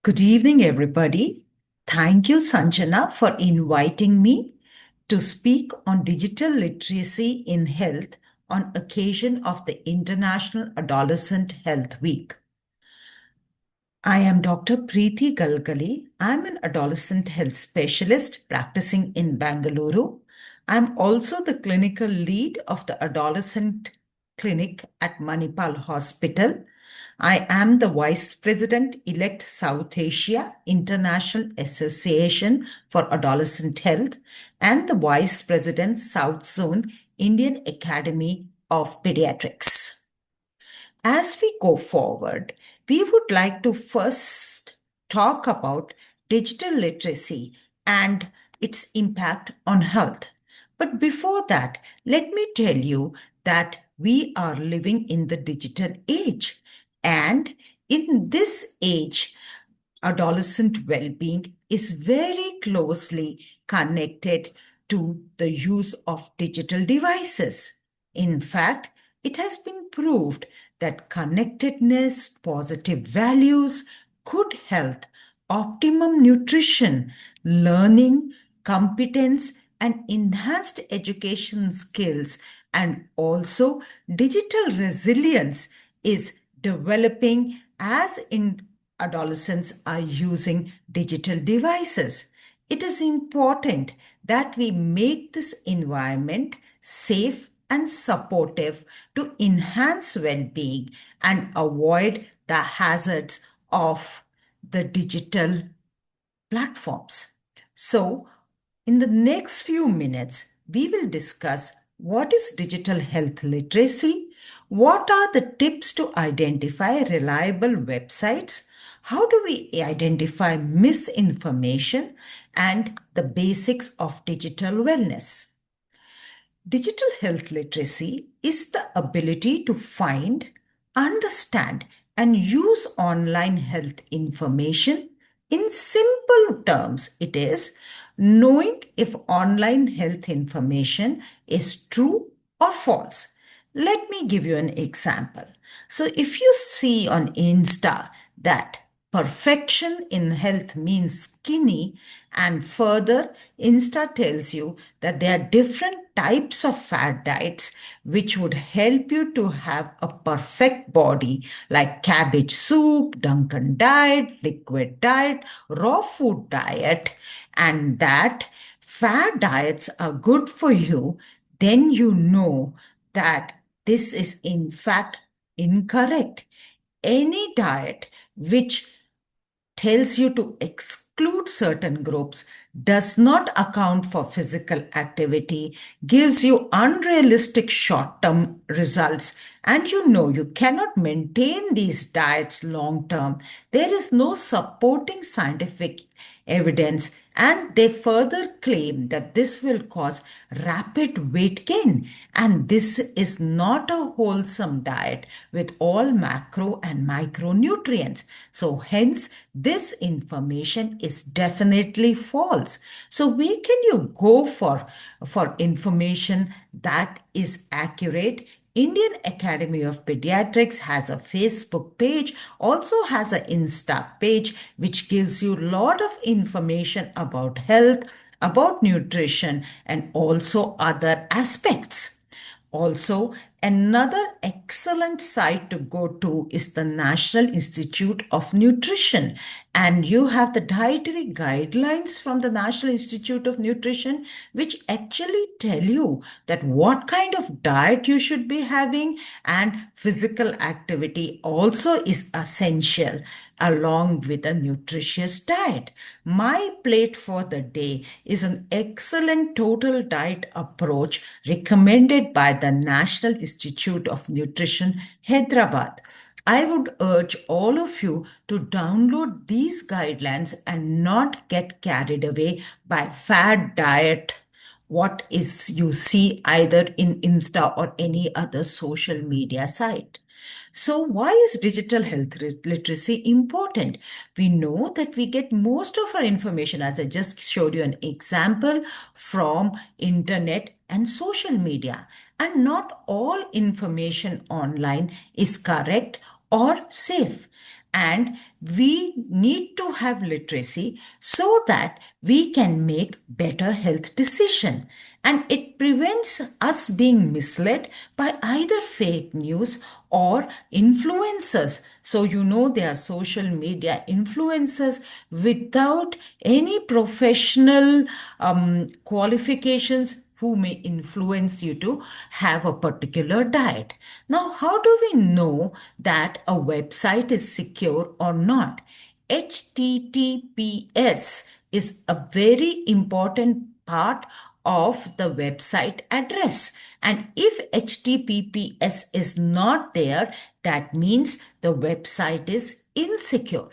Good evening, everybody. Thank you, Sanjana, for inviting me to speak on digital literacy in health on occasion of the International Adolescent Health Week. I am Dr. Preeti Galagali. I'm an adolescent health specialist practicing in Bangalore. I'm also the clinical lead of the adolescent clinic at Manipal Hospital. I am the Vice President elect South Asia International Association for Adolescent Health and the Vice President South Zone Indian Academy of Pediatrics. As we go forward, we would like to first talk about digital literacy and its impact on health. But before that, let me tell you that we are living in the digital age. And in this age, adolescent well being is very closely connected to the use of digital devices. In fact, it has been proved that connectedness, positive values, good health, optimum nutrition, learning, competence, and enhanced education skills, and also digital resilience is developing as in adolescents are using digital devices. It is important that we make this environment safe and supportive to enhance well being and avoid the hazards of the digital platforms. So, in the next few minutes, we will discuss what is digital health literacy, what are the tips to identify reliable websites, how do we identify misinformation, and the basics of digital wellness. Digital health literacy is the ability to find, understand, and use online health information. In simple terms, it is knowing if online health information is true or false. Let me give you an example. So, if you see on Insta that perfection in health means skinny, and further, Insta tells you that there are different types of fat diets which would help you to have a perfect body, like cabbage soup, Dunkin' diet, liquid diet, raw food diet, and that fat diets are good for you, then you know that this is in fact incorrect. Any diet which tells you to exclude certain groups, does not account for physical activity, gives you unrealistic short term results, and you know you cannot maintain these diets long term. There is no supporting scientific evidence, and they further claim that this will cause rapid weight gain. And this is not a wholesome diet with all macro and micronutrients. So, hence, this information is definitely false. So, where can you go for information that is accurate? Indian Academy of Pediatrics has a Facebook page, also has an Insta page, which gives you a lot of information about health, about nutrition, and also other aspects. Also, another excellent site to go to is the National Institute of Nutrition. And you have the dietary guidelines from the National Institute of Nutrition, which actually tell you that what kind of diet you should be having, and physical activity also is essential along with a nutritious diet. My plate for the day is an excellent total diet approach recommended by the National Institute of Nutrition, Hyderabad. I would urge all of you to download these guidelines and not get carried away by fad diet, what is you see either in Insta or any other social media site. So, why is digital health literacy important? We know that we get most of our information, as I just showed you an example, from internet and social media. And not all information online is correct or safe. And we need to have literacy so that we can make better health decision. And it prevents us being misled by either fake news or influencers. So, there are social media influencers without any professional qualifications who may influence you to have a particular diet. Now, how do we know that a website is secure or not? HTTPS is a very important part of the website address. And if HTTPS is not there, that means the website is insecure.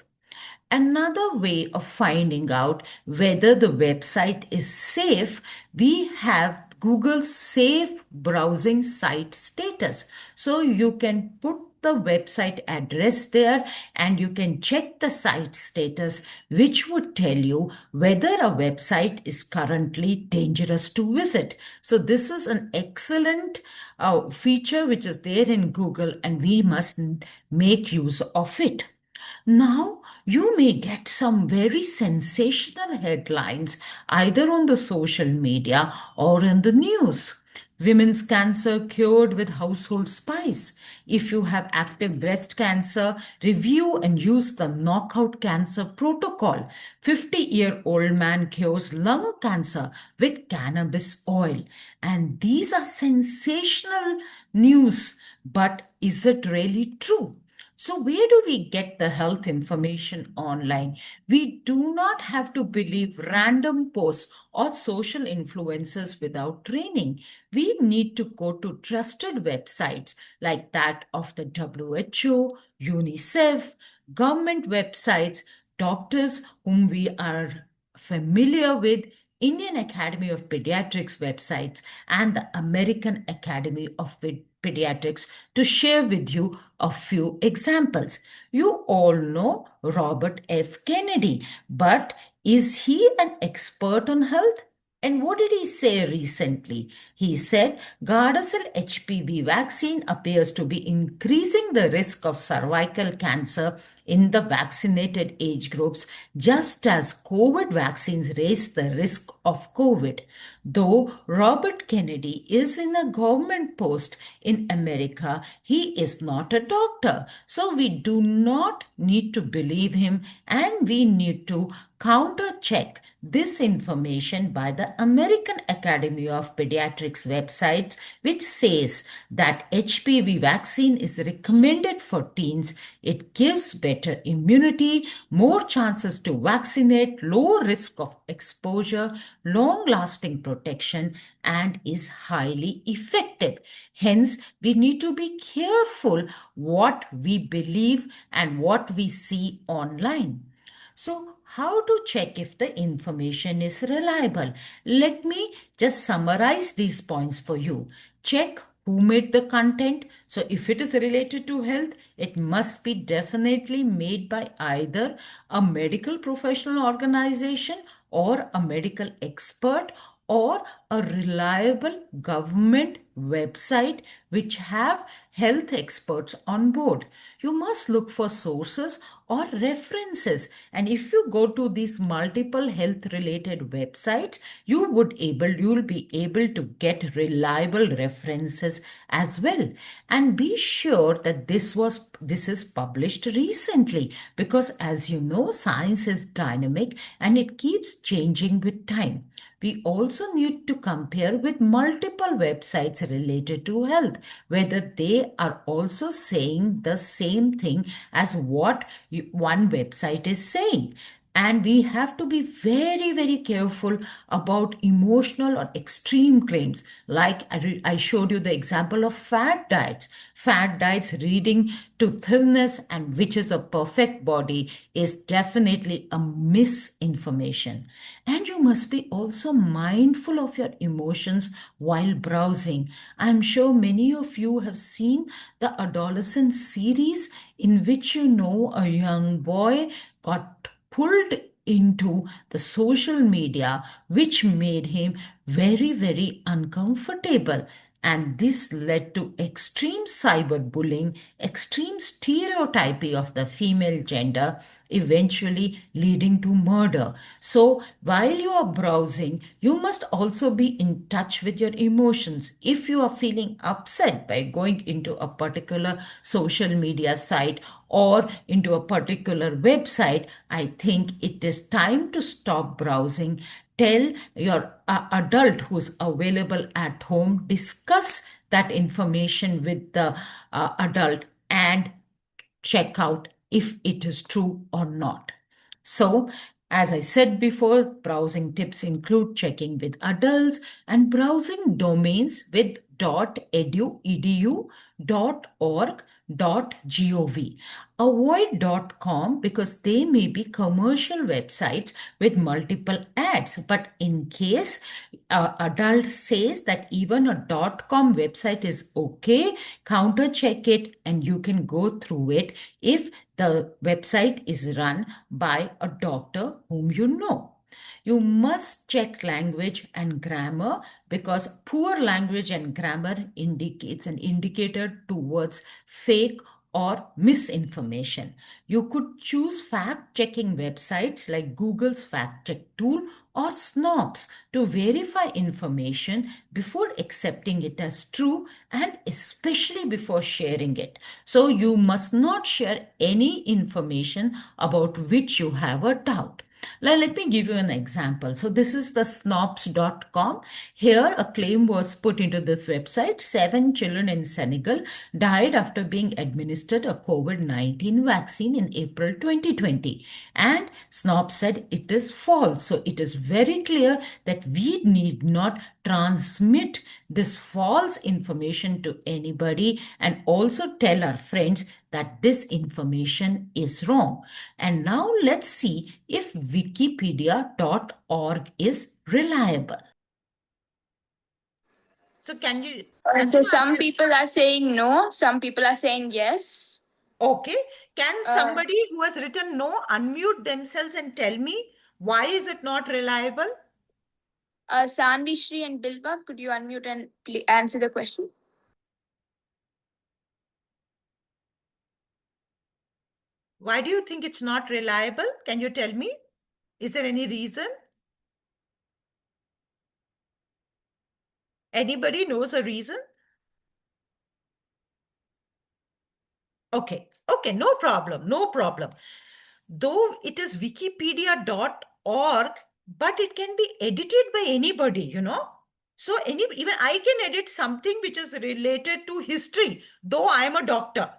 Another way of finding out whether the website is safe, we have Google's safe browsing site status. So you can put the website address there and you can check the site status, which would tell you whether a website is currently dangerous to visit. So this is an excellent feature which is there in Google, and we must make use of it. Now, you may get some very sensational headlines either on the social media or in the news. Women's cancer cured with household spice. If you have active breast cancer, review and use the knockout cancer protocol. 50-year-old man cures lung cancer with cannabis oil. And these are sensational news, but is it really true? So, where do we get the health information online? We do not have to believe random posts or social influencers without training. We need to go to trusted websites like that of the WHO, UNICEF, government websites, doctors whom we are familiar with, Indian Academy of Pediatrics websites, and the American Academy of Pediatrics to share with you a few examples. You all know Robert F. Kennedy, but is he an expert on health? And what did he say recently? He said Gardasil HPV vaccine appears to be increasing the risk of cervical cancer in the vaccinated age groups, just as COVID vaccines raise the risk of COVID. Though Robert Kennedy is in a government post in America, he is not a doctor. So we do not need to believe him, and we need to counter check this information by the American Academy of Pediatrics websites, which says that HPV vaccine is recommended for teens. It gives better immunity, more chances to vaccinate, low risk of exposure, long lasting protection, and is highly effective. Hence, we need to be careful what we believe and what we see online. So, how to check if the information is reliable? Let me just summarize these points for you. Check who made the content. So, if it is related to health, it must be definitely made by either a medical professional organization or a medical expert or a reliable government website which have health experts on board. You must look for sources or references, and if you go to these multiple health related websites, you will be able to get reliable references as well. And be sure that this is published recently, because as you know, science is dynamic and it keeps changing with time. We also need to compare with multiple websites related to health, whether they are also saying the same thing as what one website is saying. And we have to be very, very careful about emotional or extreme claims. Like I showed you the example of fad diets. Fad diets leading to thinness and which is a perfect body is definitely a misinformation. And you must be also mindful of your emotions while browsing. I'm sure many of you have seen the Adolescent series, in which a young boy got pulled into the social media, which made him very, very uncomfortable. And this led to extreme cyberbullying, extreme stereotyping of the female gender, eventually leading to murder. So, while you are browsing, you must also be in touch with your emotions. If you are feeling upset by going into a particular social media site or into a particular website, I think it is time to stop browsing. Tell your adult who's available at home, discuss that information with the adult and check out if it is true or not. So, as I said before, browsing tips include checking with adults and browsing domains with .edu, .org, .gov. Avoid .com because they may be commercial websites with multiple ads. But in case adult says that even a .com website is okay, counter check it and you can go through it if the website is run by a doctor whom you know. You must check language and grammar because poor language and grammar indicates an indicator towards fake or misinformation. You could choose fact checking websites like Google's fact check tool or snobs to verify information before accepting it as true and especially before sharing it. So you must not share any information about which you have a doubt. Now, let me give you an example. So, this is the snobs.com. Here, a claim was put into this website. 7 children in Senegal died after being administered a COVID-19 vaccine in April 2020. And Snobs said it is false. So, it is very clear that we need not transmit this false information to anybody and also tell our friends that this information is wrong. And now let's see if wikipedia.org is reliable. So can you, So Sanjana, some people are saying no, some people are saying yes. okay. Can somebody who has written no unmute themselves and tell me why is it not reliable? Sanvi, Shri, and Bilba, could you unmute and answer the question? Why do you think it's not reliable? Can you tell me? Is there any reason? Anybody knows a reason? Okay, okay, no problem, no problem. Though it is wikipedia.org, but it can be edited by anybody, you know. So even I can edit something which is related to history, though I am a doctor,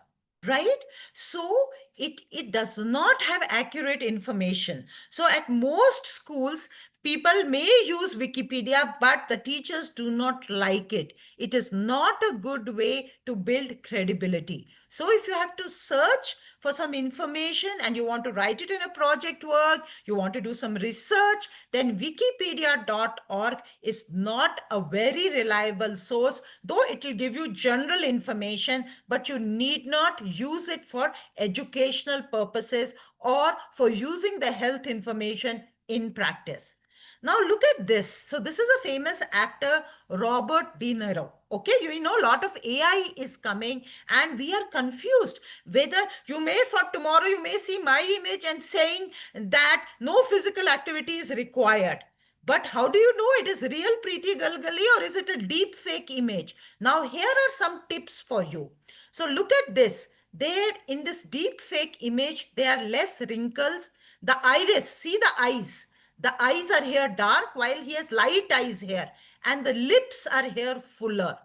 right? So it does not have accurate information. So at most schools, people may use Wikipedia, but the teachers do not like it. It is not a good way to build credibility. So if you have to search for some information and you want to write it in a project work, you want to do some research, then wikipedia.org is not a very reliable source, though it will give you general information, but you need not use it for educational purposes or for using the health information in practice. Now look at this. So this is a famous actor, Robert De Niro. Okay, you know a lot of AI is coming and we are confused whether you may for tomorrow you may see my image and saying that no physical activity is required. But how do you know it is real Preeti Galagali or is it a deep fake image? Now here are some tips for you. So look at this. There in this deep fake image, there are less wrinkles. The iris, see the eyes. The eyes are here dark while he has light eyes here. And the lips are here fuller.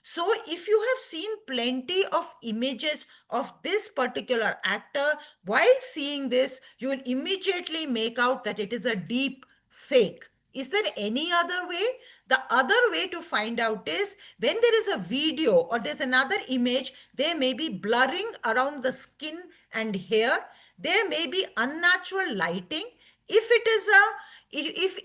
So if you have seen plenty of images of this particular actor, while seeing this, you will immediately make out that it is a deep fake. Is there any other way? The other way to find out is when there is a video or there's another image, there may be blurring around the skin and hair. There may be unnatural lighting. If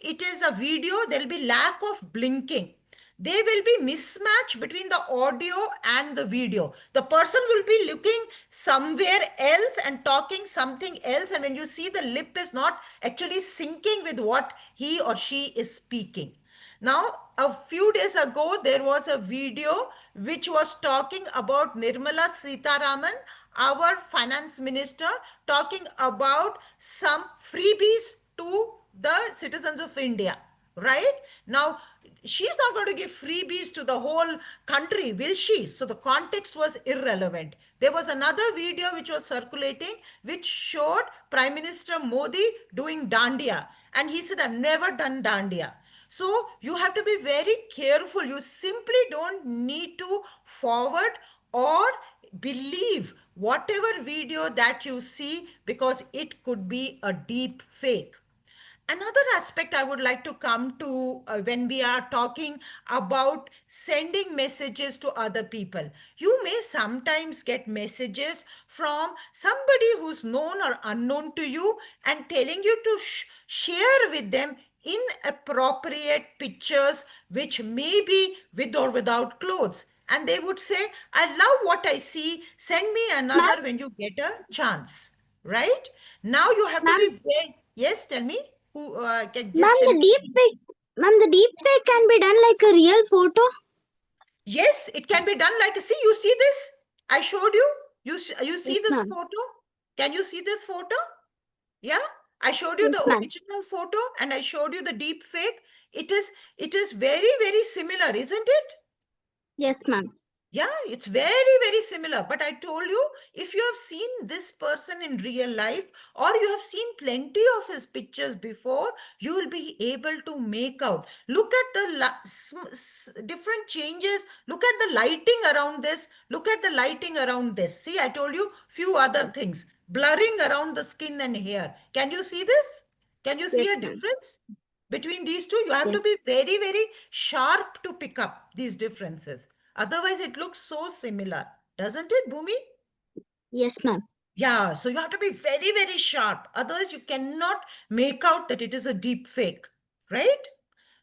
it is a video, there will be lack of blinking. There will be mismatch between the audio and the video. The person will be looking somewhere else and talking something else, and when you see the lip is not actually syncing with what he or she is speaking. Now, a few days ago, there was a video which was talking about Nirmala Sitaraman, our finance minister, talking about some freebies to the citizens of India. Right? Now, she's not going to give freebies to the whole country, will she? So the context was irrelevant. There was another video which was circulating which showed Prime Minister Modi doing dandiya. And he said, I've never done dandiya. So you have to be very careful. You simply don't need to forward or believe whatever video that you see, because it could be a deep fake. Another aspect I would like to come to when we are talking about sending messages to other people. You may sometimes get messages from somebody who's known or unknown to you and telling you to share with them inappropriate pictures, which may be with or without clothes. And they would say, I love what I see. Send me Ma'am, another when you get a chance. Right? Now you have to ma'am, be very, yes, tell me. Who can ma'am, just tell the me? deep fake, ma'am, the deep fake can be done like a real photo. Yes, it can be done like, see, you see this? I showed you. You Yes, see this ma'am. photo? Can you see this photo? Yeah, I showed you Yes, the ma'am. original photo and I showed you the deep fake. It is very, very similar, isn't it? Yes, ma'am. Yeah, it's very, very similar. But I told you, if you have seen this person in real life or you have seen plenty of his pictures before, you will be able to make out. Look at the different changes. Look at the lighting around this. Look at the lighting around this. See, I told you few other Yes. things. Blurring around the skin and hair. Can you see this? Can you see Yes, a ma'am. difference? Between these two, you have Yes. to be very, very sharp to pick up these differences. Otherwise, it looks so similar, doesn't it, Bhumi? Yes, ma'am. Yeah, so you have to be very, very sharp. Otherwise, you cannot make out that it is a deep fake, right?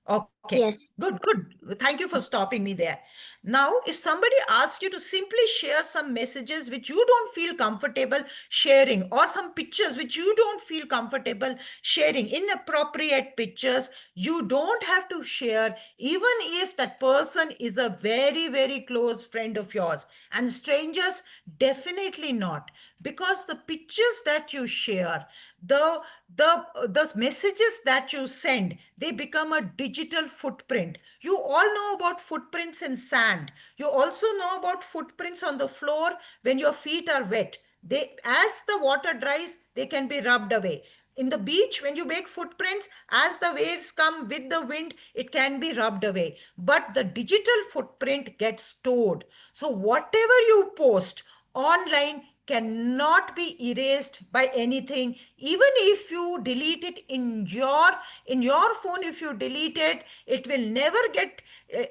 Okay, Yes. good, good. Thank you for stopping me there. Now, if somebody asks you to simply share some messages which you don't feel comfortable sharing, or some pictures which you don't feel comfortable sharing, inappropriate pictures, you don't have to share, even if that person is a very, very close friend of yours. And strangers, definitely not. Because the pictures that you share, the the messages that you send, they become a digital footprint. You all know about footprints in sand. You also know about footprints on the floor when your feet are wet. They, as the water dries, they can be rubbed away. In the beach, when you make footprints, as the waves come with the wind, it can be rubbed away. But the digital footprint gets stored. So whatever you post online cannot be erased by anything. Even if you delete it in your phone, if you delete it, it will never get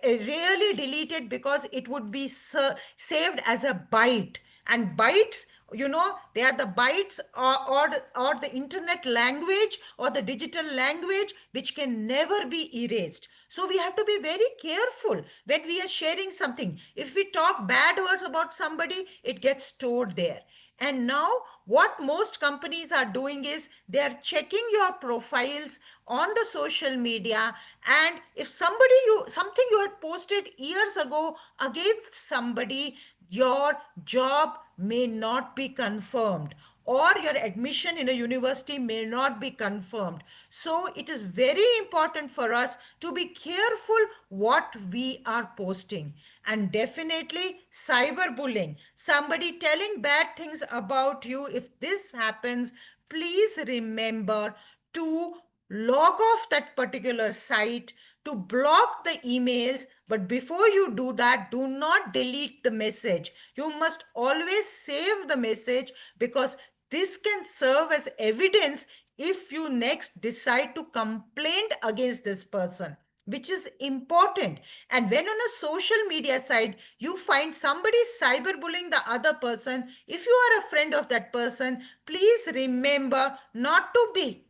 really deleted, because it would be saved as a byte. And bytes, they are the bytes, or the internet language or the digital language, which can never be erased. So we have to be very careful when we are sharing something. If we talk bad words about somebody, it gets stored there. And now, what most companies are doing is they are checking your profiles on the social media. And if something you had posted years ago against somebody, your job may not be confirmed, or your admission in a university may not be confirmed. So it is very important for us to be careful what we are posting. And definitely cyberbullying, somebody telling bad things about you, if this happens, please remember to log off that particular site, to block the emails. But before you do that, do not delete the message. You must always save the message, because this can serve as evidence if you next decide to complain against this person, which is important. And when on a social media site you find somebody cyberbullying the other person, if you are a friend of that person, please remember not to be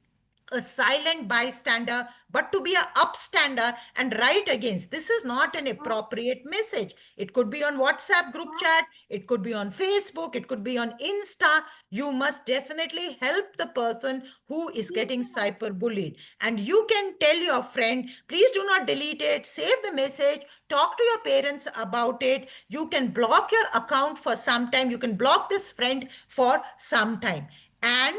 a silent bystander, but to be a upstander and write against. This is not an appropriate message. It could be on WhatsApp group chat, it could be on Facebook, it could be on Insta. You must definitely help the person who is getting cyberbullied. And you can tell your friend, please do not delete it, save the message, talk to your parents about it. You can block your account for some time, you can block this friend for some time. And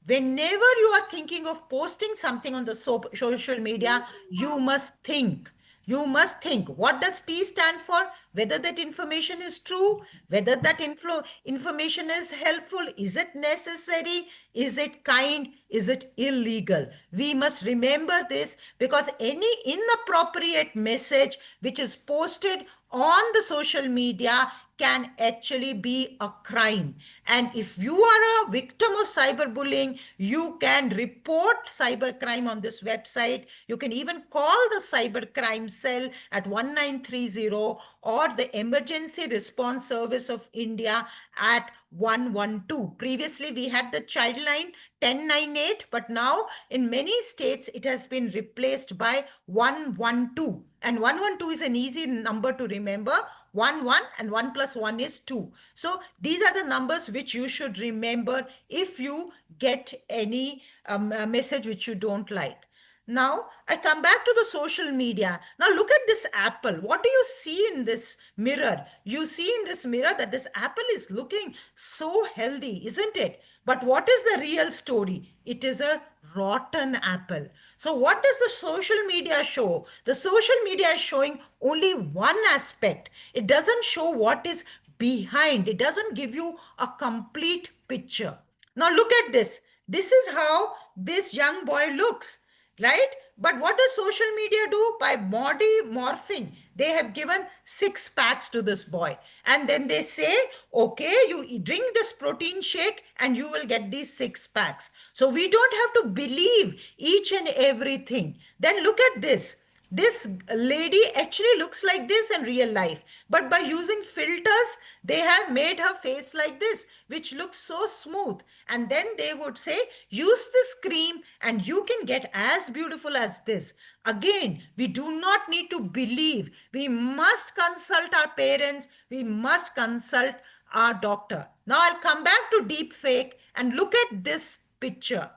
whenever you are thinking of posting something on the social media, you must think. You must think, what does T stand for? Whether that information is true, whether that information is helpful, is it necessary, is it kind, is it illegal? We must remember this, because any inappropriate message which is posted on the social media can actually be a crime. And if you are a victim of cyberbullying, you can report cybercrime on this website. You can even call the cybercrime cell at 1930 or the Emergency Response Service of India at 112. Previously, we had the child line 1098, but now in many states it has been replaced by 112. And 112 is an easy number to remember. 1 and 1 plus 1 is 2. So these are the numbers which you should remember if you get any message which you don't like. Now, I come back to the social media. Now, look at this apple. What do you see in this mirror? You see in this mirror that this apple is looking so healthy, isn't it? But what is the real story? It is a rotten apple. So, what does the social media show? The social media is showing only one aspect. It doesn't show what is behind, it doesn't give you a complete picture. Now, look at this. This is how this young boy looks, right? But what does social media do? By body morphing, they have given six packs to this boy. And then they say, okay, you drink this protein shake and you will get these six packs. So we don't have to believe each and everything. Then look at this. This lady actually looks like this in real life, but by using filters they have made her face like this, which looks so smooth. And then they would say, use this cream and you can get as beautiful as this. Again, we do not need to believe. We must consult our parents, we must consult our doctor. Now I'll come back to deep fake and look at this picture.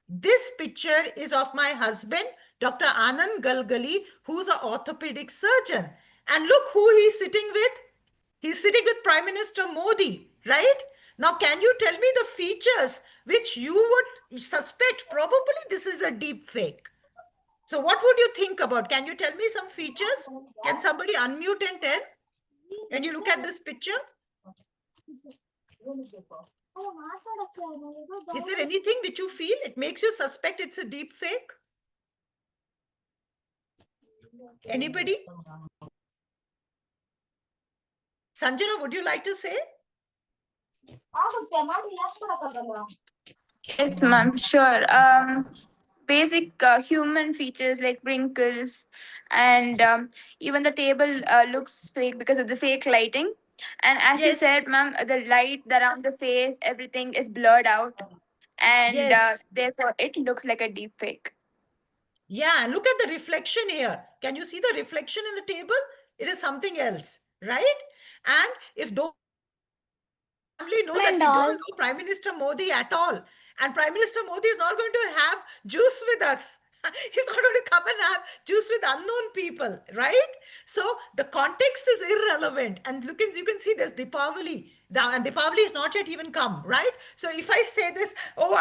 This picture is of my husband, Dr. Anand Galgali, who's an orthopedic surgeon. And look who he's sitting with. He's sitting with Prime Minister Modi, right? Now, can you tell me the features which you would suspect probably this is a deep fake? So what would you think about? Can you tell me some features? Can somebody unmute and tell? When you look at this picture, is there anything which you feel it makes you suspect it's a deep fake? Anybody? Sanjana, would you like to say? Yes, ma'am, sure. Basic human features like wrinkles, and even the table looks fake because of the fake lighting. And as you Yes, said, ma'am, the light around the face, everything is blurred out, and yes. therefore it looks like a deep fake. Yeah, and look at the reflection here. Can you see the reflection in the table? It is something else, right? And if those family know that And we all. don't know Prime Minister Modi at all, and Prime Minister Modi is not going to have juice with us. He's not going to come and have juice with unknown people, right? So the context is irrelevant. And you can see there's Deepavali. And Deepavali is not yet even come, right? So if I say this, oh,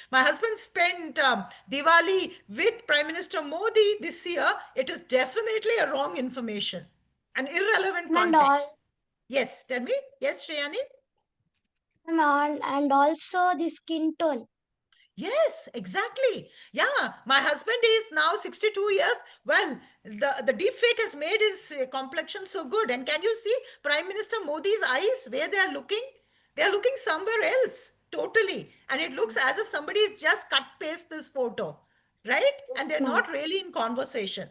my husband spent Diwali with Prime Minister Modi this year, it is definitely a wrong information, an irrelevant And context. all. Yes, tell me. Yes, Shreyani? And also the skin tone. Yes, exactly. Yeah, my husband is now 62 years. Well, the deep fake has made his complexion so good. And can you see Prime Minister Modi's eyes where they are looking? They are looking somewhere else, totally. And it looks as if somebody has just cut paste this photo, right? And Yes, they're ma'am. not really in conversation,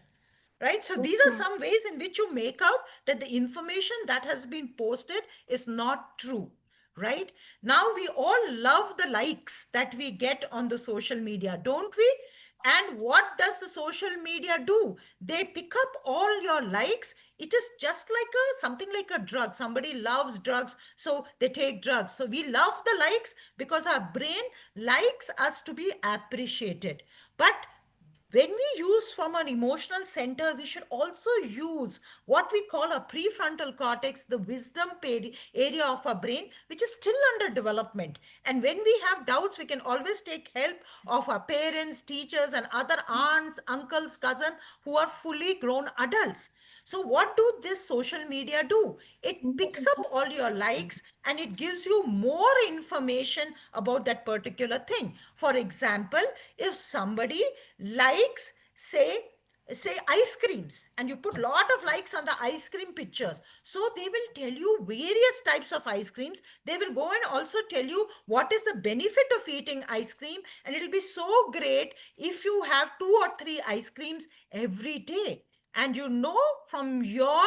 right? So these Yes, are ma'am. some ways in which you make out that the information that has been posted is not true. right? Now we all love the likes that we get on the social media, don't we? And what does the social media do? They pick up all your likes. It is just like something like a drug. Somebody loves drugs, so they take drugs. So we love the likes because our brain likes us to be appreciated. But when we use from an emotional center, we should also use what we call a prefrontal cortex, the wisdom area of our brain, which is still under development. And when we have doubts, we can always take help of our parents, teachers, and other aunts, uncles, cousins who are fully grown adults. So what do this social media do? It picks up all your likes and it gives you more information about that particular thing. For example, if somebody likes, say ice creams, and you put lot of likes on the ice cream pictures, so they will tell you various types of ice creams. They will go and also tell you what is the benefit of eating ice cream, and it will be so great if you have 2 or 3 ice creams every day. And you know from your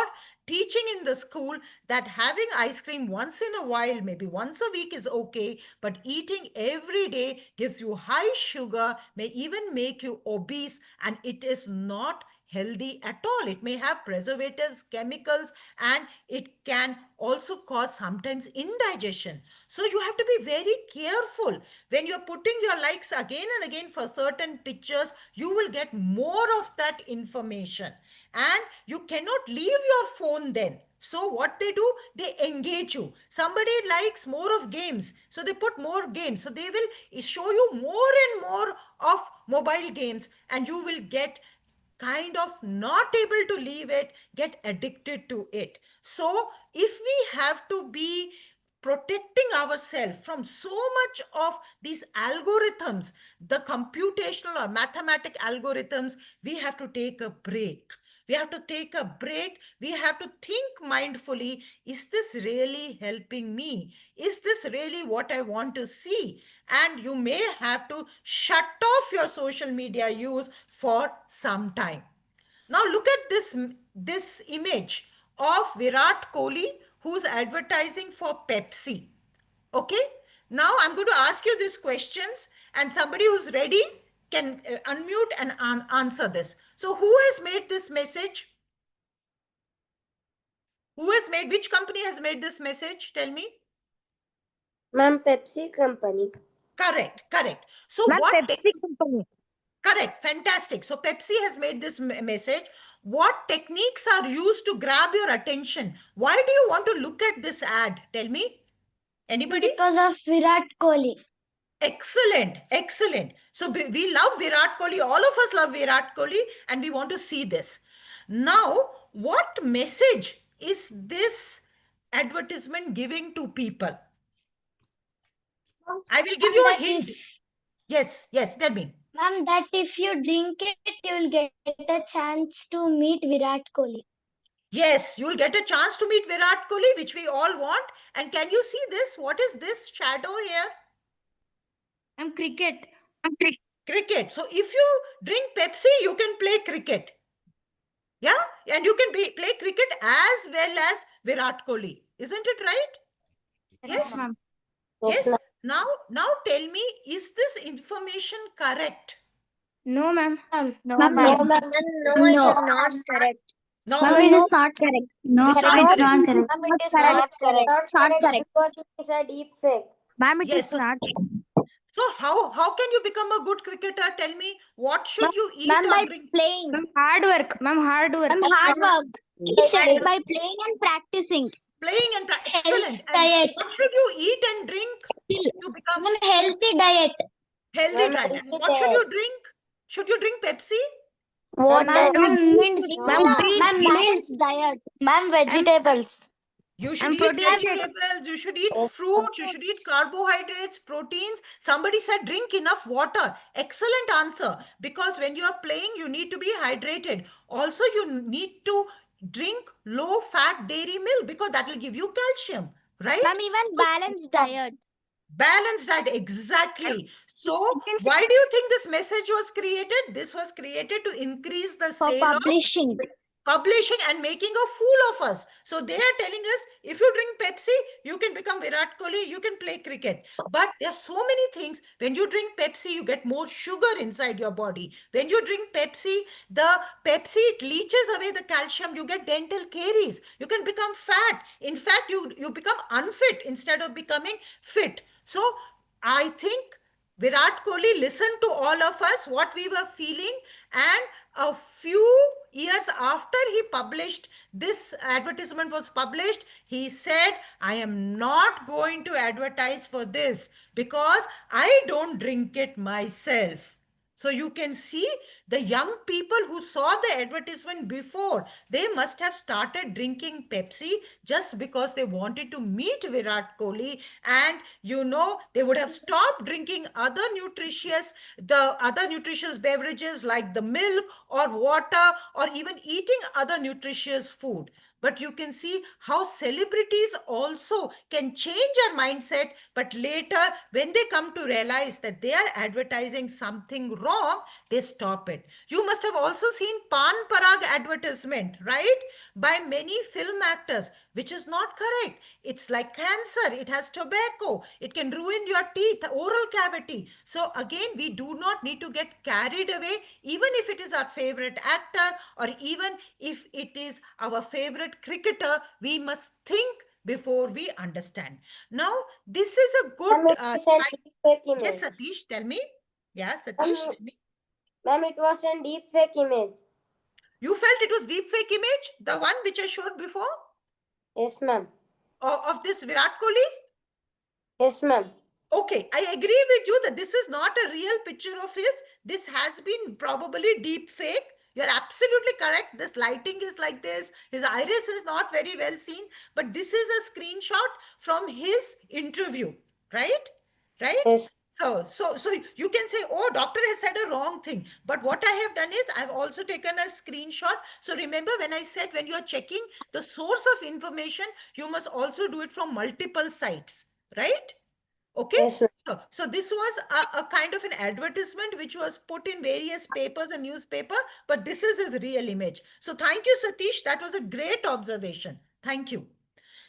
teaching in the school that having ice cream once in a while, maybe once a week, is okay, but eating every day gives you high sugar, may even make you obese, and it is not healthy at all. It may have preservatives, chemicals, and it can also cause sometimes indigestion. So you have to be very careful when you're putting your likes again and again for certain pictures. You will get more of that information, and you cannot leave your phone then. So what they do, they engage you. Somebody likes more of games, so they put more games. So they will show you more and more of mobile games, and you will get kind of not able to leave it, get addicted to it. So if we have to be protecting ourselves from so much of these algorithms, the computational or mathematic algorithms, we have to take a break. We have to take a break. We have to think mindfully. Is this really helping me? Is this really what I want to see? And you may have to shut off your social media use for some time. Now look at this image of Virat Kohli, who's advertising for Pepsi. Okay? Now I'm going to ask you these questions, and somebody who's ready can unmute and answer this. So who has made this message? Who has made, which company has made this message? Tell me. Ma'am, Pepsi company. Correct, correct. So Ma'am, what Pepsi company. Correct, fantastic. So Pepsi has made this message. What techniques are used to grab your attention? Why do you want to look at this ad? Tell me. Anybody? Because of Virat Kohli. Excellent, excellent. So we love Virat Kohli. All of us love Virat Kohli, and we want to see this. Now, what message is this advertisement giving to people? I will give you a hint. Yes, yes, tell me. Ma'am, that if you drink it, you will get a chance to meet Virat Kohli. Yes, you'll get a chance to meet Virat Kohli, which we all want. And can you see this? What is this shadow here? Cricket. Cricket. So if you drink Pepsi, you can play cricket. Yeah? And you can play cricket as well as Virat Kohli. Isn't it right? Yes? Ma'am. Yes. Now tell me, is this information correct? No, ma'am. No, ma'am. No, ma'am. No, it is not correct. No. Ma'am, it is not correct. No, It's not it's correct. not correct. Ma'am, it is not correct. Not correct. Because it is a deep fake. Ma'am, it Yes, is so- not. So how can you become a good cricketer? Tell me, what should you eat Ma'am, or by drink? playing. Ma'am, hard work. Ma'am, hard work. Ma'am, hard work. By playing and practicing. Playing and Health excellent. And diet. what should you eat and drink to become Ma'am, healthy diet. healthy Ma'am, diet? healthy What should diet. you drink? Should you drink Pepsi? Water. Ma'am, Ma'am, balanced diet. Ma'am, vegetables. You should And eat protein vegetables, you should eat fruits, you should eat carbohydrates, proteins. Somebody said drink enough water. Excellent answer. Because when you are playing, you need to be hydrated. Also, you need to drink low fat dairy milk because that will give you calcium, right? Ma'am, even balanced diet. Balanced diet, exactly. So, why do you think this message was created? This was created to increase the For sale of publishing. publishing and making a fool of us. So they are telling us, if you drink Pepsi, you can become Virat Kohli, you can play cricket. But there are so many things. When you drink Pepsi, you get more sugar inside your body. When you drink Pepsi, the Pepsi, it leaches away the calcium. You get dental caries. You can become fat. In fact, you become unfit instead of becoming fit. So I think Virat Kohli listened to all of us, what we were feeling, and a few years after he published, this advertisement was published, he said, I am not going to advertise for this because I don't drink it myself. So you can see the young people who saw the advertisement before, they must have started drinking Pepsi just because they wanted to meet Virat Kohli, and they would have stopped drinking the other nutritious beverages like the milk or water or even eating other nutritious food. But you can see how celebrities also can change our mindset, but later when they come to realize that they are advertising something wrong, they stop it. You must have also seen Pan Parag advertisement, right? By many film actors, which is not correct. It's like cancer. It has tobacco. It can ruin your teeth, oral cavity. So again, we do not need to get carried away, even if it is our favorite actor or even if it is our favorite cricketer. We must think before we understand. Now, this is a good Ma'am, it is a slide. deep fake Yes, image. Satish, tell me. Yeah, Satish, Ma'am, tell me. ma'am, it was a deep fake image. You felt it was deep fake image, the one which I showed before Yes, ma'am. of this Virat Kohli? Yes, ma'am. Okay, I agree with you that this is not a real picture of his. This has been probably deep fake. You're absolutely correct. This lighting is like this. His iris is not very well seen, but this is a screenshot from his interview, right? Right? Yes. So you can say, oh, doctor has said a wrong thing. But what I have done is I've also taken a screenshot. So remember when I said when you're checking the source of information, you must also do it from multiple sites, right? Okay. Yes, ma'am. So this was a kind of an advertisement which was put in various papers and newspaper, but this is his real image. So thank you, Satish. That was a great observation. Thank you.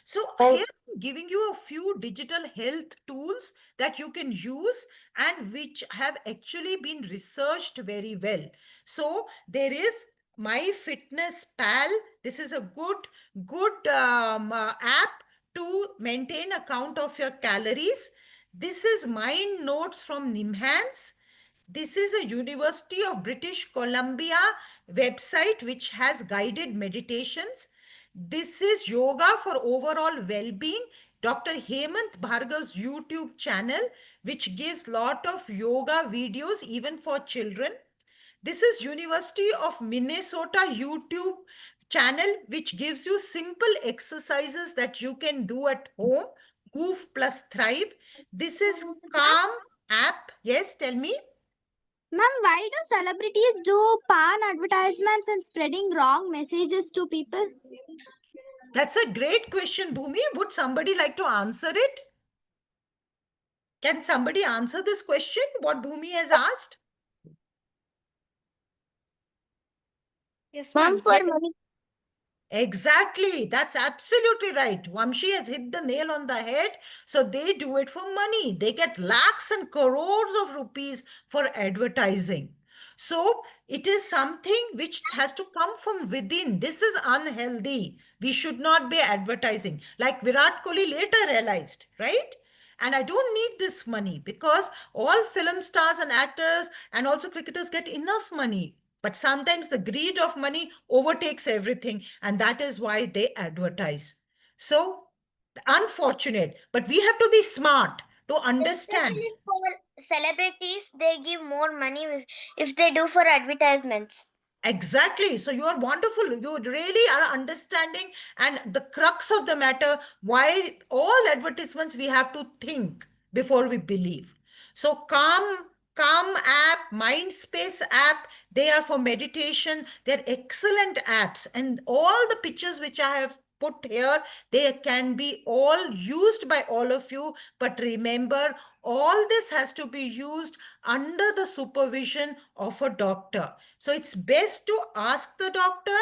So Thank here I'm giving you a few digital health tools that you can use and which have actually been researched very well. So there is My Fitness Pal. This is a good app to maintain a count of your calories. This is Mind Notes from Nimhans. This is a University of British Columbia website which has guided meditations. This is Yoga for Overall Well-being, Dr. Hemant Bhargav's YouTube channel, which gives lot of yoga videos even for children. This is University of Minnesota YouTube channel, which gives you simple exercises that you can do at home. Move plus Thrive. This is Calm app. Yes, tell me. Ma'am, why do celebrities do pan advertisements and spreading wrong messages to people? That's a great question, Bhumi. Would somebody like to answer it? Can somebody answer this question, what Bhumi has asked? Yes, ma'am. ma'am. For money. Exactly. That's absolutely right. Vamshi has hit the nail on the head. So they do it for money. They get lakhs and crores of rupees for advertising. So it is something which has to come from within. This is unhealthy. We should not be advertising. Like Virat Kohli later realized, right? And I don't need this money because all film stars and actors and also cricketers get enough money. But sometimes the greed of money overtakes everything, and that is why they advertise. So, unfortunate, but we have to be smart to understand. Especially for celebrities, they give more money if they do for advertisements. Exactly. So you are wonderful. You really are understanding and the crux of the matter why all advertisements we have to think before we believe. So Calm app, Mindspace app, they are for meditation. They're excellent apps. And all the pictures which I have put here, they can be all used by all of you. But remember, all this has to be used under the supervision of a doctor. So it's best to ask the doctor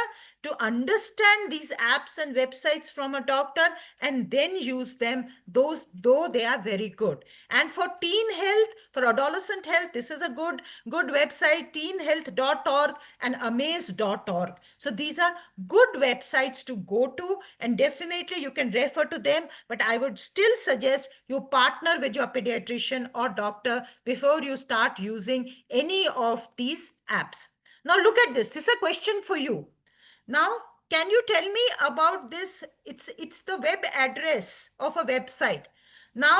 to understand these apps and websites from a doctor and then use them, though they are very good. And for teen health, for adolescent health, this is a good website, teenhealth.org and amaze.org. So these are good websites to go to, and definitely you can refer to them, but I would still suggest you partner with your pediatrician or doctor before you start using any of these apps. Now look at this. This is a question for you. Now, can you tell me about this? It's the web address of a website. Now,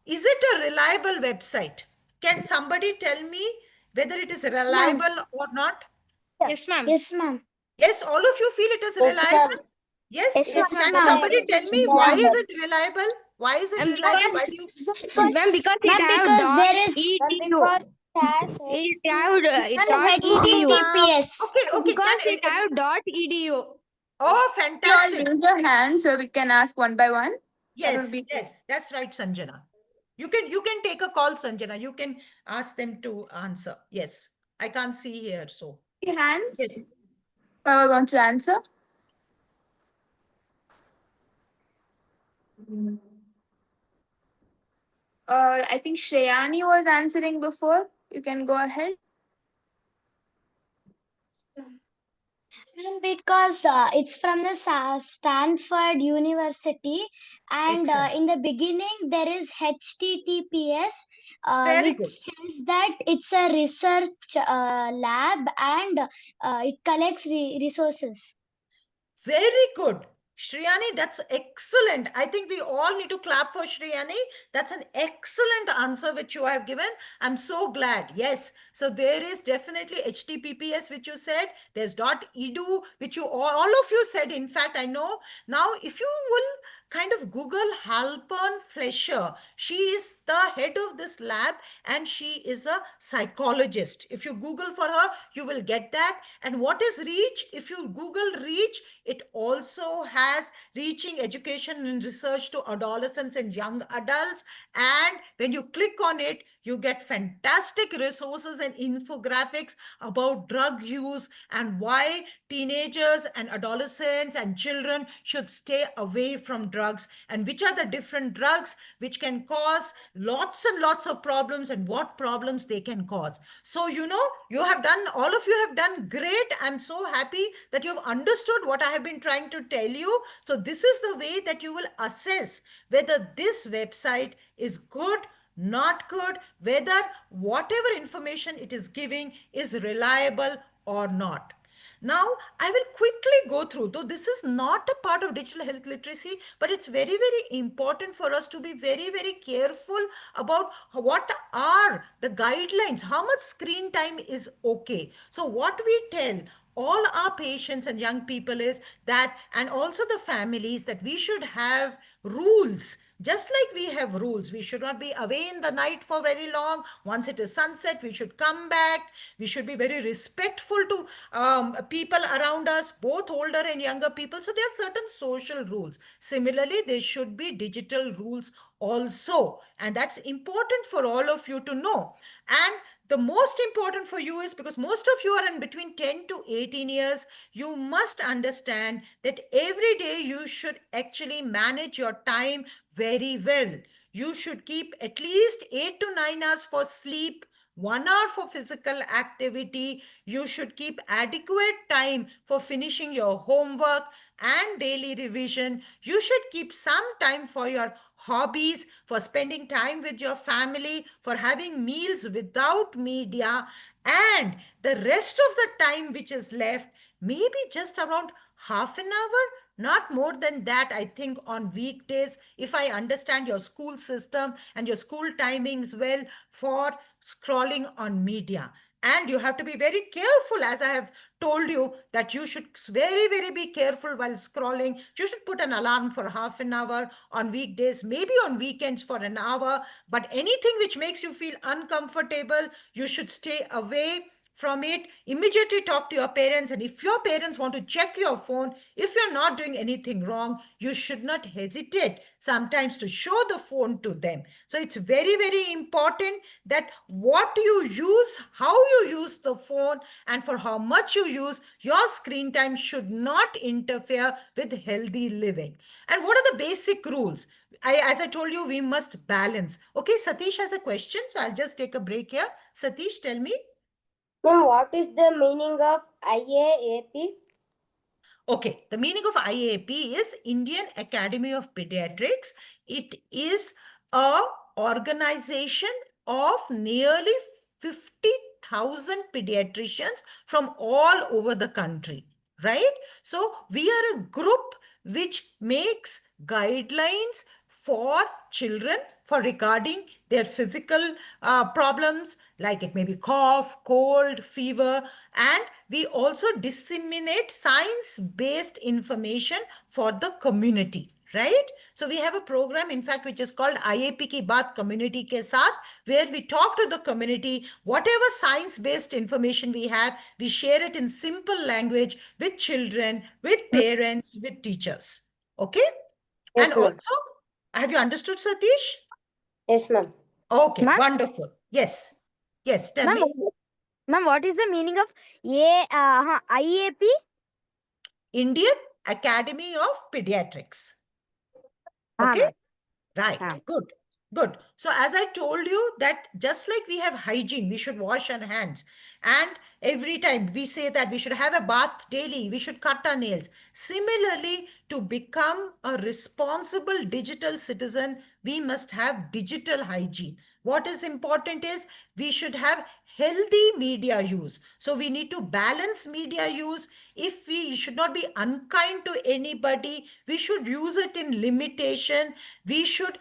is it a reliable website? Can somebody tell me whether it is Ma'am. reliable or not? Yes, ma'am. Yes, ma'am. Yes, all of you feel it is Yes, reliable? ma'am. Yes? Yes, Yes, ma'am. Can Yes, ma'am. somebody ma'am. tell It's me why is reliable. it reliable? Why is it And reliable? Why because do you... Ma'am, because it Ma'am, have because dot there is Ma'am, edu. because it has It have dot edu. HTTPS. Okay, Because it can... have dot edu. Oh, You all fantastic. raise your hands so we can ask one by one. That would Yes, be yes, that's right, Sanjana. You can take a call, Sanjana. You can ask them to answer. Yes, I can't see here, so hands. yes. Whoever wants to answer. I think Shreyani was answering before. You can go ahead. Ma'am, because it's from the Stanford University, and Excellent. in the beginning there is HTTPS, Very which good. says that it's a research lab, and it collects resources. Very good. Shriyani, that's excellent. I think we all need to clap for Shriyani. That's an excellent answer which you have given. I'm so glad. Yes. So there is definitely HTTPS, which you said. There's .edu, which you all of you said. In fact, I know. Now, if you will kind of Google Halpern Flesher, she is the head of this lab and she is a psychologist. If you Google for her, you will get that. And what is Reach? If you Google Reach, it also has reaching education and research to adolescents and young adults. And when you click on it, you get fantastic resources and infographics about drug use and why teenagers and adolescents and children should stay away from drugs, and which are the different drugs which can cause lots and lots of problems and what problems they can cause. So, you have done, all of you have done great. I'm so happy that you have understood what I have been trying to tell you. So, this is the way that you will assess whether this website is good, not good, whether whatever information it is giving is reliable or not. Now, I will quickly go through, though this is not a part of digital health literacy, but it's very, very important for us to be very, very careful about what are the guidelines, how much screen time is okay. So, what we tell all our patients and young people is that, and also the families, that we should have rules. Just like we have rules, we should not be away in the night for very long. Once it is sunset, we should come back. We should be very respectful to people around us, both older and younger people. So there are certain social rules. Similarly, there should be digital rules also. And that's important for all of you to know. And the most important for you is, because most of you are in between 10 to 18 years, you must understand that every day you should actually manage your time very well. You should keep at least 8 to 9 hours for sleep, 1 hour for physical activity. You should keep adequate time for finishing your homework and daily revision. You should keep some time for your hobbies, for spending time with your family, for having meals without media, and the rest of the time which is left, maybe just around half an hour, not more than that. I think on weekdays, if I understand your school system and your school timings well, for scrolling on media. And you have to be very careful, as I have told you, that you should very, very be careful while scrolling. You should put an alarm for half an hour on weekdays, maybe on weekends for an hour. But anything which makes you feel uncomfortable, you should stay away from it. Immediately talk to your parents. And if your parents want to check your phone, if you're not doing anything wrong, you should not hesitate sometimes to show the phone to them. So it's very, very important that what you use, how you use the phone, and for how much you use, your screen time should not interfere with healthy living. And what are the basic rules? As I told you, we must balance. Okay, Satish has a question, so I'll just take a break here. Satish, tell me. Ma'am, what is the meaning of IAAP? Okay, the meaning of IAP is Indian Academy of Pediatrics. It is a organization of nearly 50,000 pediatricians from all over the country, right? So we are a group which makes guidelines for children for regarding their physical problems, like it may be cough, cold, fever, and we also disseminate science-based information for the community, right? So we have a program, in fact, which is called IAP Ki Baat Community Ke Saath, where we talk to the community. Whatever science-based information we have, we share it in simple language with children, with parents, with teachers. Okay? And Yes, ma'am. also, have you understood, Satish? Yes, ma'am. Okay, Ma'am, wonderful. Yes. Yes, tell me. ma'am, what is the meaning of IAP? Indian Academy of Pediatrics. Ah, Okay? ma'am. Right. Ah. Good. Good. So as I told you that just like we have hygiene, we should wash our hands. And every time we say that we should have a bath daily, we should cut our nails. Similarly, to become a responsible digital citizen, we must have digital hygiene. What is important is we should have healthy media use. So we need to balance media use. If we should not be unkind to anybody, we should use it in limitation. We should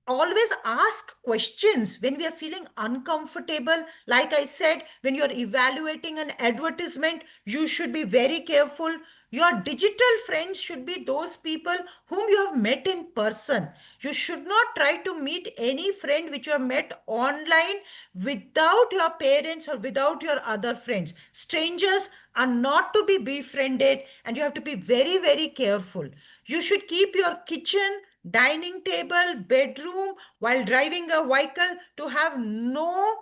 always ask questions when we are feeling uncomfortable. Like I said, when you're evaluating an advertisement, you should be very careful. Your digital friends should be those people whom you have met in person. You should not try to meet any friend which you have met online without your parents or without your other friends. Strangers are not to be befriended, and you have to be very, very careful. You should keep your kitchen, dining table, bedroom while driving a vehicle to have no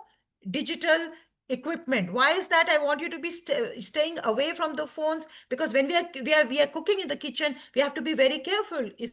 digital equipment. Why is that? I want you to be staying away from the phones, because when we are cooking in the kitchen, we have to be very careful. If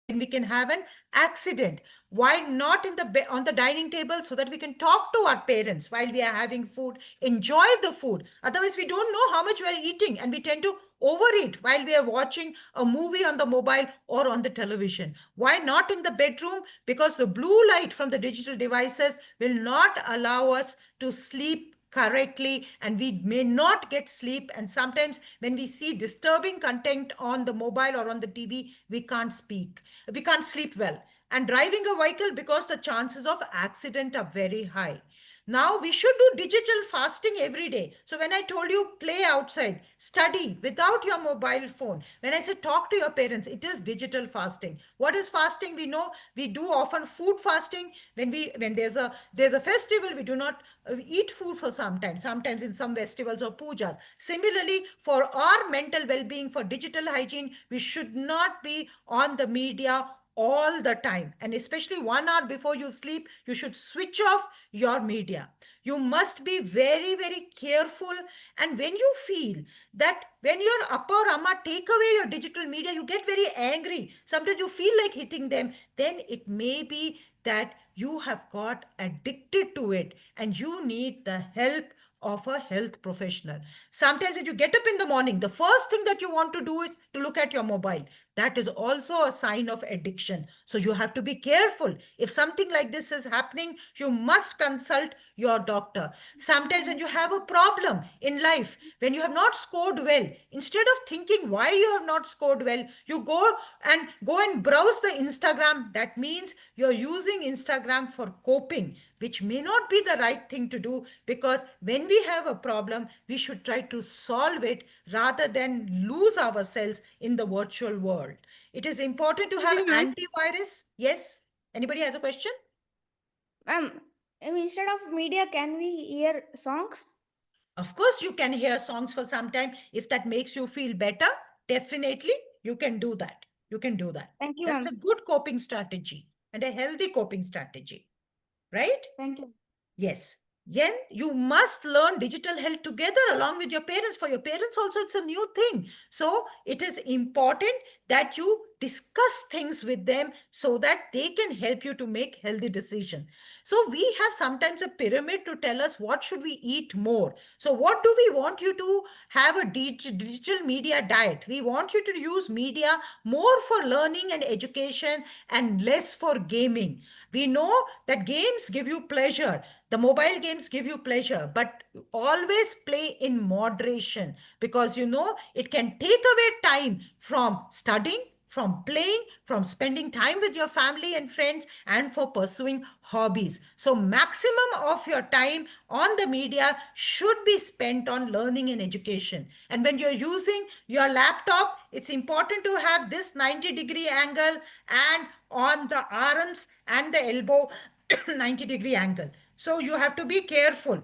we can have an accident, why not in the on the dining table, so that we can talk to our parents while we are having food, enjoy the food. Otherwise we don't know how much we are eating, and we tend to overeat while we are watching a movie on the mobile or on the television. Why not in the bedroom? Because the blue light from the digital devices will not allow us to sleep correctly, and we may not get sleep. And sometimes when we see disturbing content on the mobile or on the TV, we can't sleep well. And driving a vehicle, because the chances of accident are very high. Now we should do digital fasting every day. So when I told you play outside, study without your mobile phone, when I said talk to your parents, it is digital fasting. What is fasting? We know we do often food fasting. When there's a festival, we do not eat food for some time, sometimes in some festivals or pujas. Similarly, for our mental well-being, for digital hygiene, we should not be on the media all the time. And especially 1 hour before you sleep, you should switch off your media. You must be very, very careful. And when you feel that when your appa or amma take away your digital media, you get very angry. Sometimes you feel like hitting them. Then it may be that you have got addicted to it, and you need the help of a health professional. Sometimes when you get up in the morning, the first thing that you want to do is to look at your mobile. That is also a sign of addiction. So you have to be careful. If something like this is happening, you must consult your doctor. Sometimes when you have a problem in life, when you have not scored well, instead of thinking why you have not scored well, you go and browse the Instagram. That means you're using Instagram for coping, which may not be the right thing to do, because when we have a problem, we should try to solve it rather than lose ourselves in the virtual world. It is important to have Ma'am, antivirus. Yes? Anybody has a question? Ma'am, instead of media, can we hear songs? Of course, you can hear songs for some time. If that makes you feel better, definitely you can do that. You can do that. Thank you, That's ma'am. a good coping strategy and a healthy coping strategy, right? Thank you. Yes. Then you must learn digital health together along with your parents. For your parents also, it's a new thing. So it is important that you discuss things with them so that they can help you to make healthy decisions. So we have sometimes a pyramid to tell us what should we eat more. So what do we want you to have a digital media diet? We want you to use media more for learning and education and less for gaming. We know that games give you pleasure. The mobile games give you pleasure, but always play in moderation because it can take away time from studying, from playing, from spending time with your family and friends, and for pursuing hobbies. So, maximum of your time on the media should be spent on learning and education. And when you're using your laptop, it's important to have this 90-degree angle and on the arms and the elbow 90-degree angle. So you have to be careful.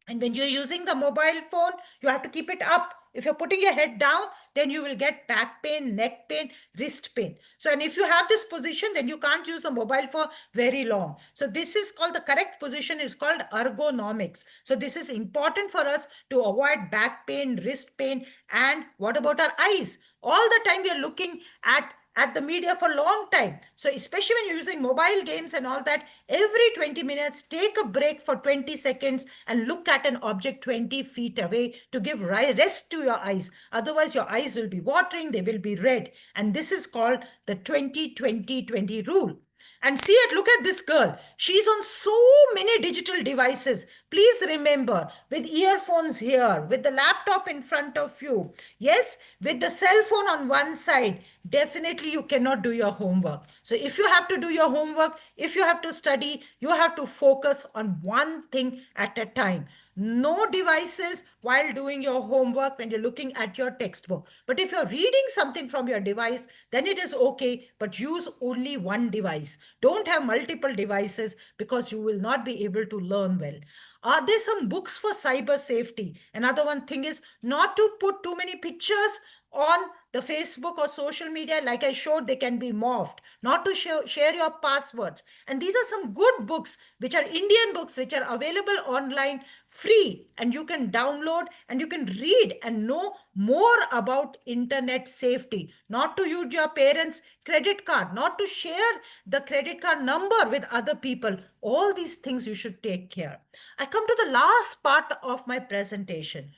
And when you're using the mobile phone, you have to keep it up. If you're putting your head down, then you will get back pain, neck pain, wrist pain. So, and if you have this position, then you can't use the mobile for very long. So, this is called the correct position is called ergonomics. So, this is important for us to avoid back pain, wrist pain, and what about our eyes? All the time we are looking at the media for a long time. So especially when you're using mobile games and all that, every 20 minutes, take a break for 20 seconds and look at an object 20 feet away to give rest to your eyes. Otherwise, your eyes will be watering, they will be red. And this is called the 20-20-20 rule. And see it, look at this girl. She's on so many digital devices. Please remember, with earphones here, with the laptop in front of you, yes, with the cell phone on one side, definitely you cannot do your homework. So if you have to do your homework, if you have to study, you have to focus on one thing at a time. No devices while doing your homework when you're looking at your textbook. But if you're reading something from your device, then it is okay, but use only one device. Don't have multiple devices because you will not be able to learn well. Are there some books for cyber safety? Another one thing is not to put too many pictures on the Facebook or social media. Like I showed, they can be morphed. Not to share your passwords. And these are some good books, which are Indian books, which are available online free, and you can download and you can read and know more about internet safety. Not to use your parents' credit card, not to share the credit card number with other people. All these things you should take care. I come to the last part of my presentation.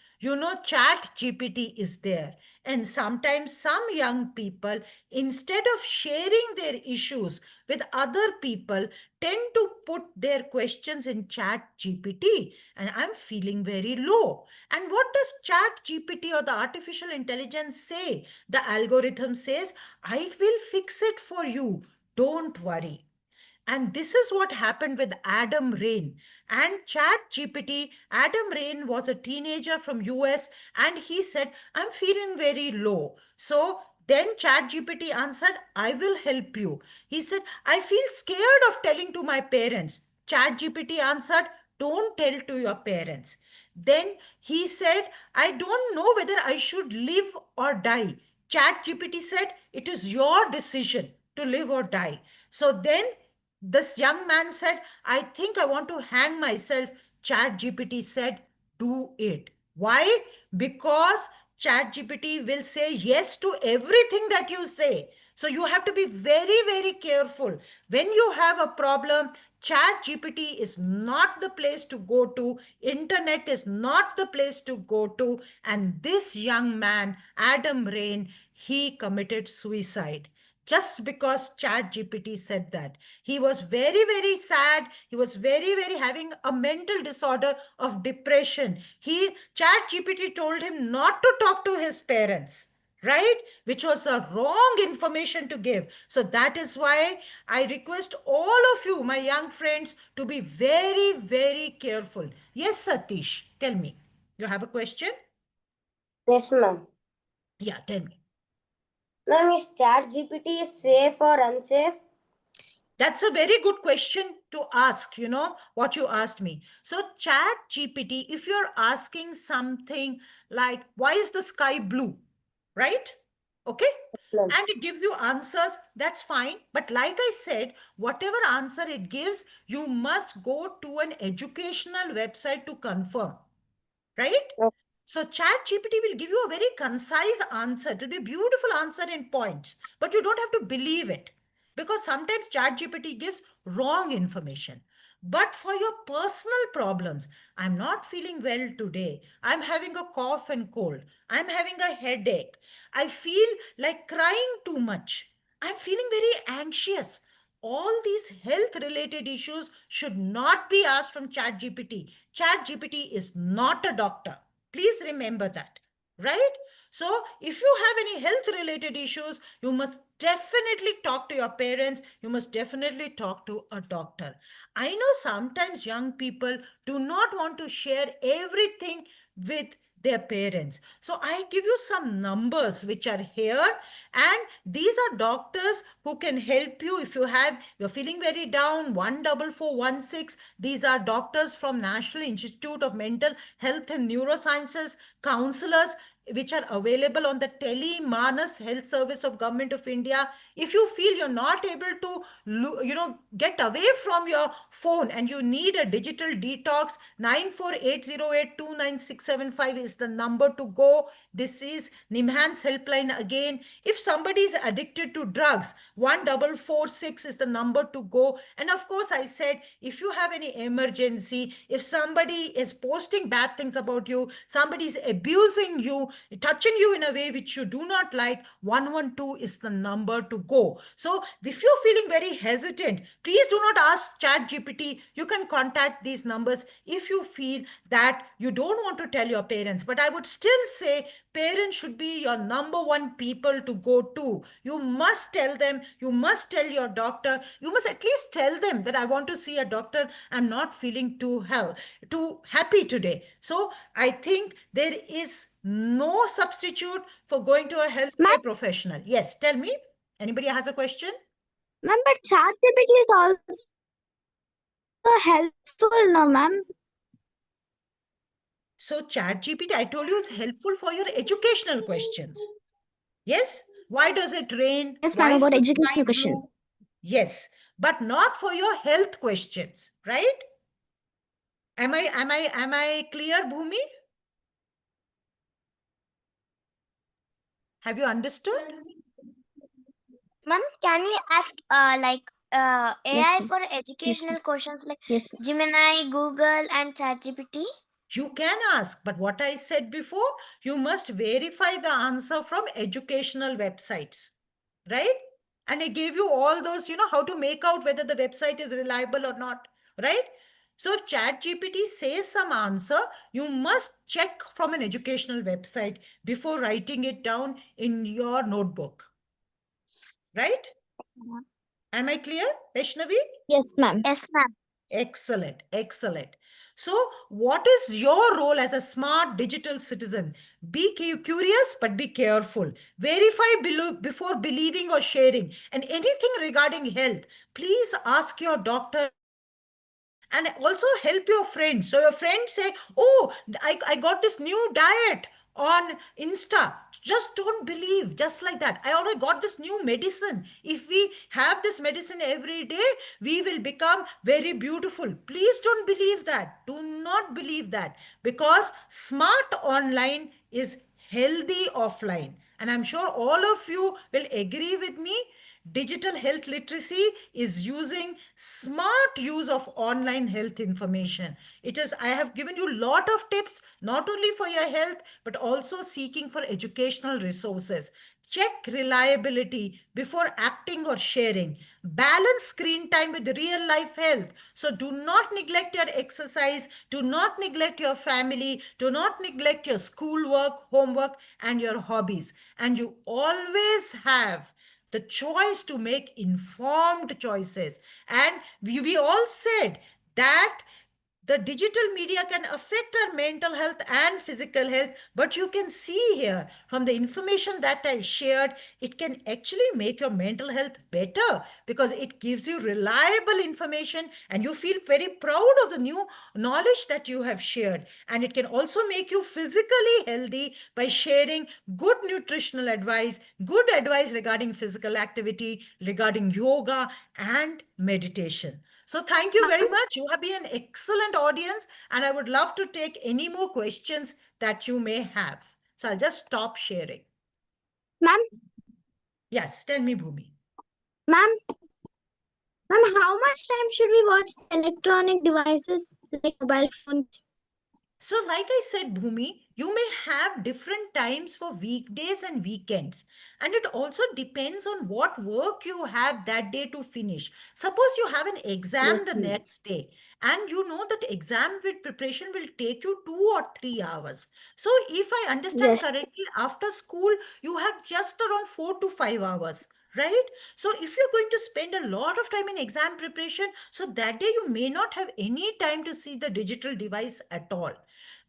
Chat GPT is there. And sometimes some young people, instead of sharing their issues with other people, tend to put their questions in Chat GPT. And I'm feeling very low. And what does Chat GPT or the artificial intelligence say? The algorithm says, I will fix it for you. Don't worry. And this is what happened with Adam Rain and Chat GPT. Adam Rain was a teenager from US and he said, I'm feeling very low. So then Chat GPT answered, I will help you. He said, I feel scared of telling to my parents. Chat GPT answered, don't tell to your parents. Then he said, I don't know whether I should live or die. Chat GPT said, it is your decision to live or die. So then this young man said, I think I want to hang myself. Chat GPT said, do it. Why? Because Chat GPT will say yes to everything that you say. So you have to be very, very careful. When you have a problem, Chat GPT is not the place to go to. Internet is not the place to go to. And this young man, Adam Rain, he committed suicide just because Chat GPT said that. He was very, very sad. He was very, very having a mental disorder of depression. Chat GPT told him not to talk to his parents, right? Which was a wrong information to give. So that is why I request all of you, my young friends, to be very, very careful. Yes, Satish, tell me. You have a question? Yes, ma'am. Yeah, tell me. Ma'am, is Chat GPT safe or unsafe? That's a very good question to ask, what you asked me. So, Chat GPT, if you're asking something like, why is the sky blue? Right? Okay? Ma'am. And it gives you answers, that's fine. But like I said, whatever answer it gives, you must go to an educational website to confirm. Right? Okay. So Chat GPT will give you a very concise answer. It will be a beautiful answer in points, but you don't have to believe it because sometimes Chat GPT gives wrong information. But for your personal problems, I'm not feeling well today. I'm having a cough and cold. I'm having a headache. I feel like crying too much. I'm feeling very anxious. All these health related issues should not be asked from ChatGPT. ChatGPT is not a doctor. Please remember that, right? So, if you have any health related issues, you must definitely talk to your parents. You must definitely talk to a doctor. I know sometimes young people do not want to share everything with their parents. So I give you some numbers which are here, and these are doctors who can help you if you're feeling very down. 14416. These are doctors from National Institute of Mental Health and Neurosciences, counselors which are available on the Tele-Manas Health Service of Government of India. If you feel you're not able to, get away from your phone and you need a digital detox, 9480829675 is the number to go. This is Nimhan's helpline again. If somebody is addicted to drugs, 1446 is the number to go. And of course, I said, if you have any emergency, if somebody is posting bad things about you, somebody is abusing you, touching you in a way which you do not like, 112 is the number to go. So if you're feeling very hesitant, please do not ask Chat GPT. You can contact these numbers if you feel that you don't want to tell your parents. But I would still say parents should be your number one people to go to. You must tell them, you must tell your doctor, you must at least tell them that I want to see a doctor. I'm not feeling too happy today. So I think there is no substitute for going to a Ma'am, healthcare professional. Yes, tell me. Anybody has a question? ma'am, but ChatGPT is also helpful, no, ma'am? So ChatGPT, I told you, is helpful for your educational questions. Yes? Why does it rain? Yes, Why ma'am, is about the educational sky questions. blue? Yes, but not for your health questions, right? Am I clear, Bhumi? Have you understood? Ma'am, can we ask Yes, AI ma'am. for Yes, educational ma'am. questions like Yes, ma'am. Gemini, Google, and ChatGPT? You can ask, but what I said before, you must verify the answer from educational websites, right? And I gave you all those, how to make out whether the website is reliable or not, right? So if ChatGPT says some answer, you must check from an educational website before writing it down in your notebook, right? Am I clear, Vaishnavi? Yes, ma'am. Yes, ma'am. Excellent, excellent. So, what is your role as a smart digital citizen? Be curious, but be careful. Verify before believing or sharing. And anything regarding health, please ask your doctor and also help your friends. So your friends say, oh, I got this new diet on Insta. Just don't believe, just like that. I already got this new medicine. If we have this medicine every day, we will become very beautiful. Please don't believe that. Do not believe that, because smart online is healthy offline. And I'm sure all of you will agree with me. Digital health literacy is using smart use of online health information. It is, I have given you a lot of tips, not only for your health, but also seeking for educational resources. Check reliability before acting or sharing. Balance screen time with real life health. So do not neglect your exercise, do not neglect your family, do not neglect your schoolwork, homework, and your hobbies. And you always have the choice to make informed choices. And we all said that the digital media can affect our mental health and physical health, but you can see here from the information that I shared, it can actually make your mental health better because it gives you reliable information and you feel very proud of the new knowledge that you have shared. And it can also make you physically healthy by sharing good nutritional advice, good advice regarding physical activity, regarding yoga and meditation. So thank you very much. You have been an excellent audience, and I would love to take any more questions that you may have. So I'll just stop sharing. Ma'am, Yes, tell me, Bhumi. ma'am, ma'am, how much time should we watch the electronic devices like mobile phones? So, like I said, Bhumi, you may have different times for weekdays and weekends. And it also depends on what work you have that day to finish. Suppose you have an exam the next day, and you know that exam with preparation will take you 2 or 3 hours. So, if I understand Yes. correctly, after school, you have just around 4 to 5 hours. Right? So if you're going to spend a lot of time in exam preparation, so that day you may not have any time to see the digital device at all.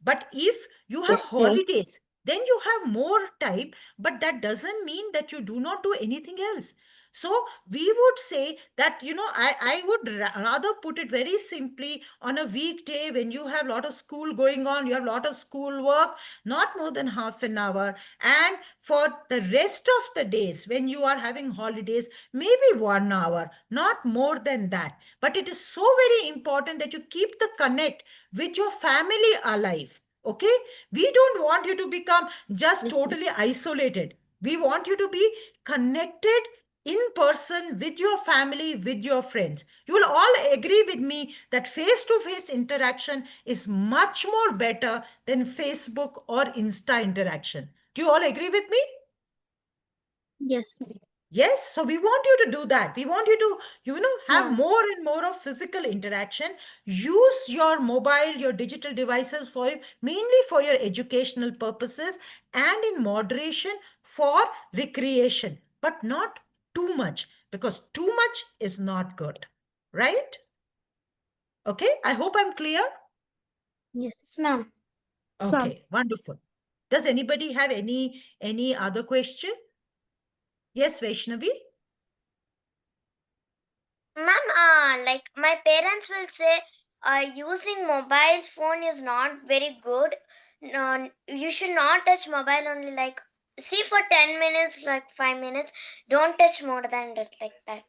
But if you have Yes, ma'am. holidays, then you have more time, but that doesn't mean that you do not do anything else. So we would say that, I would rather put it very simply on a weekday when you have a lot of school going on, you have a lot of school work, not more than half an hour. And for the rest of the days, when you are having holidays, maybe 1 hour, not more than that. But it is so very important that you keep the connect with your family alive. Okay? We don't want you to become just Yes, ma'am. totally isolated. We want you to be connected in person with your family, with your friends. You will all agree with me that face to face interaction is much more better than Facebook or Insta interaction. Do you all agree with me? Yes, ma'am. Yes, so we want you to do that. We want you to, have Yeah. more and more of physical interaction. Use your mobile, your digital devices for mainly for your educational purposes and in moderation for recreation, but not too much because too much is not good. Right? Okay, I hope I'm clear. Yes. Yes, ma'am. Ma'am. Okay, wonderful. Does anybody have any other question? Yes, Vaishnavi? Ma'am, like my parents will say, using mobile phone is not very good. No, you should not touch mobile only like see for 10 minutes, like 5 minutes. Don't touch more than that, like that.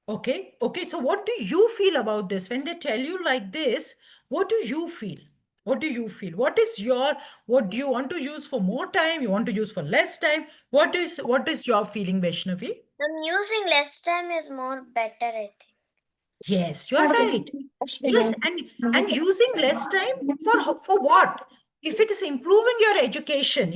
Okay, okay. So what do you feel about this? When they tell you like this, what do you feel? What do you feel? What do you want to use for more time? You want to use for less time? What is your feeling, Vaishnavi? Using less time is more better, I think. Yes, you are right. Yes, and using less time for what? If it is improving your education,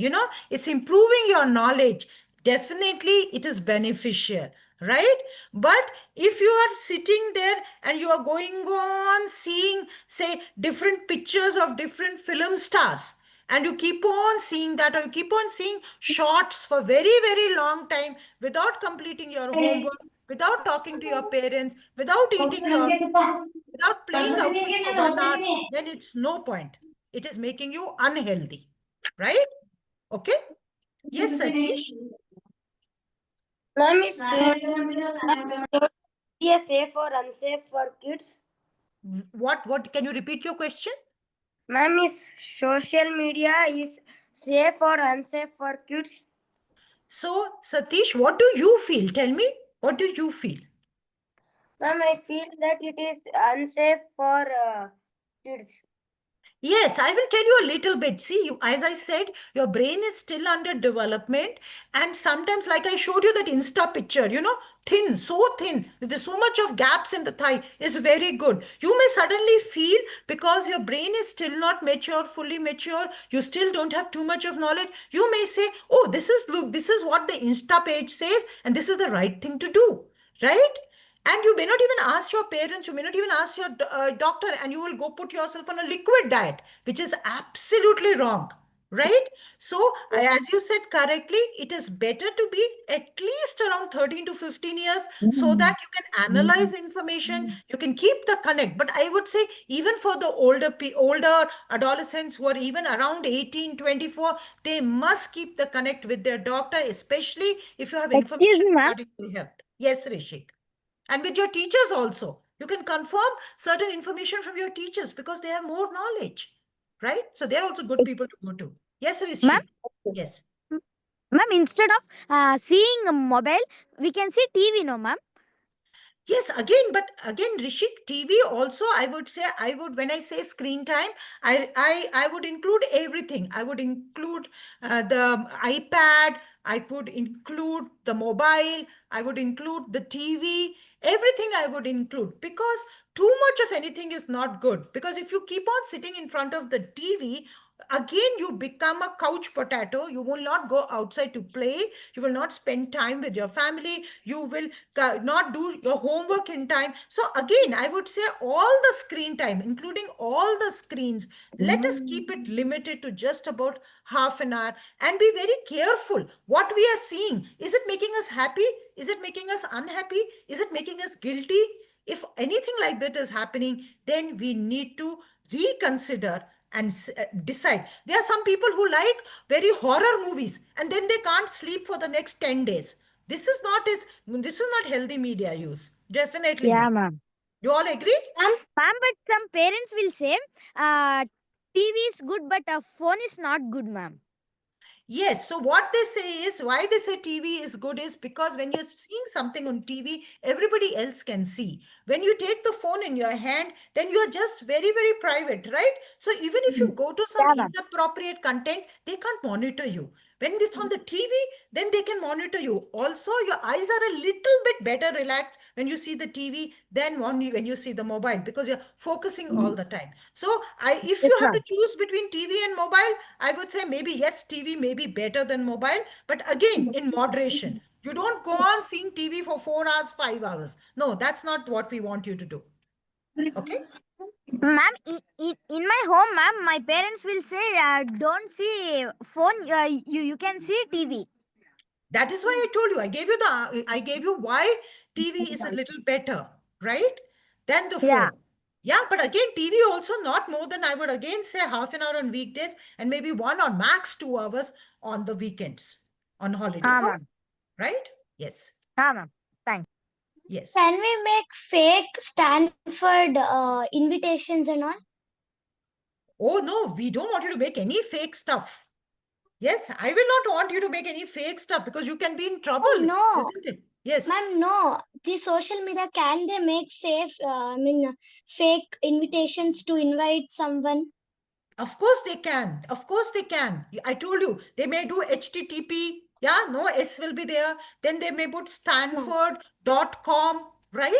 it's improving your knowledge, definitely it is beneficial, right? But if you are sitting there and you are going on seeing, say, different pictures of different film stars, and you keep on seeing that, or you keep on seeing shorts for very, very long time without completing your homework, without talking to your parents, without eating your food, without playing outside for 1 hour, then it's no point. It is making you unhealthy, right? Okay. Yes, Satish. Ma'am, is social media safe or unsafe for kids? What can you repeat your question? Ma'am, is social media is safe or unsafe for kids? So, Satish, what do you feel? Tell me, what do you feel? Ma'am, I feel that it is unsafe for kids. Yes, I will tell you a little bit. See, as I said, your brain is still under development. And sometimes, like I showed you that Insta picture, thin, so thin, there's so much of gaps in the thigh is very good. You may suddenly feel because your brain is still not mature, fully mature, you still don't have too much of knowledge. You may say, oh, look, this is what the Insta page says, and this is the right thing to do, right? And you may not even ask your parents, you may not even ask your doctor, and you will go put yourself on a liquid diet, which is absolutely wrong. right? So, as you said correctly, it is better to be at least around 13 to 15 years so that you can analyze information, you can keep the connect. But I would say even for the older adolescents who are even around 18, 24, they must keep the connect with their doctor, especially if you have Excuse information me, ma'am. regarding their health. Yes, Rishik. And with your teachers also. You can confirm certain information from your teachers because they have more knowledge, right? So they're also good people to go to. Yes, Ma'am, Rishi. Yes. ma'am, instead of seeing a mobile, we can see TV, no, ma'am? Yes, again, but again, Rishik, TV also, I would say, when I say screen time, I would include everything. I would include the iPad, I would include the mobile, I would include the TV, everything I would include because too much of anything is not good. Because if you keep on sitting in front of the TV, again you become a couch potato. You will not go outside to play, you will not spend time with your family, you will not do your homework in time. So again, I would say all the screen time, including all the screens, let us keep it limited to just about half an hour and be very careful what we are seeing. Is it making us happy? Is it making us unhappy? Is it making us guilty? If anything like that is happening, then we need to reconsider and decide. There are some people who like very horror movies and then they can't sleep for the next 10 days. This is not healthy media use. Definitely Yeah, not. ma'am. You all agree? Ma'am, Ma'am, but some parents will say, TV is good, but a phone is not good, ma'am. Yes. So what they say is why they say TV is good is because when you're seeing something on TV, everybody else can see. When you take the phone in your hand, then you are just very, very private, right? So even if you go to some Yeah, ma'am. inappropriate content, they can't monitor you. When it's on the TV, then they can monitor you. Also, your eyes are a little bit better relaxed when you see the TV than when you see the mobile because you're focusing all the time. So, if Yes, you have to ma'am. choose between TV and mobile, I would say maybe yes, TV may be better than mobile, but again, in moderation. You don't go on seeing TV for 4 hours, 5 hours. No, that's not what we want you to do. Okay? Ma'am, in my home, ma'am, my parents will say, don't see phone, you can see TV. That is why I told you. I gave you why TV is a little better, right? Than the Yeah, phone. Yeah, but again, TV also not more than I would again say half an hour on weekdays and maybe 1 or max 2 hours on the weekends, on holidays, ma'am. right? Yes, Ma'am. Thanks. yes. can we make fake Stanford invitations and all? Oh no, we don't want you to make any fake stuff. Yes, I will not want you to make any fake stuff because you can be in Oh trouble, no, isn't it? Yes. ma'am, no. The social media, can they make safe, fake invitations to invite someone? Of course they can. Of course they can. I told you, they may do HTTP. Yeah, no S will be there. Then they may put Yes, ma'am. stanford.com, right?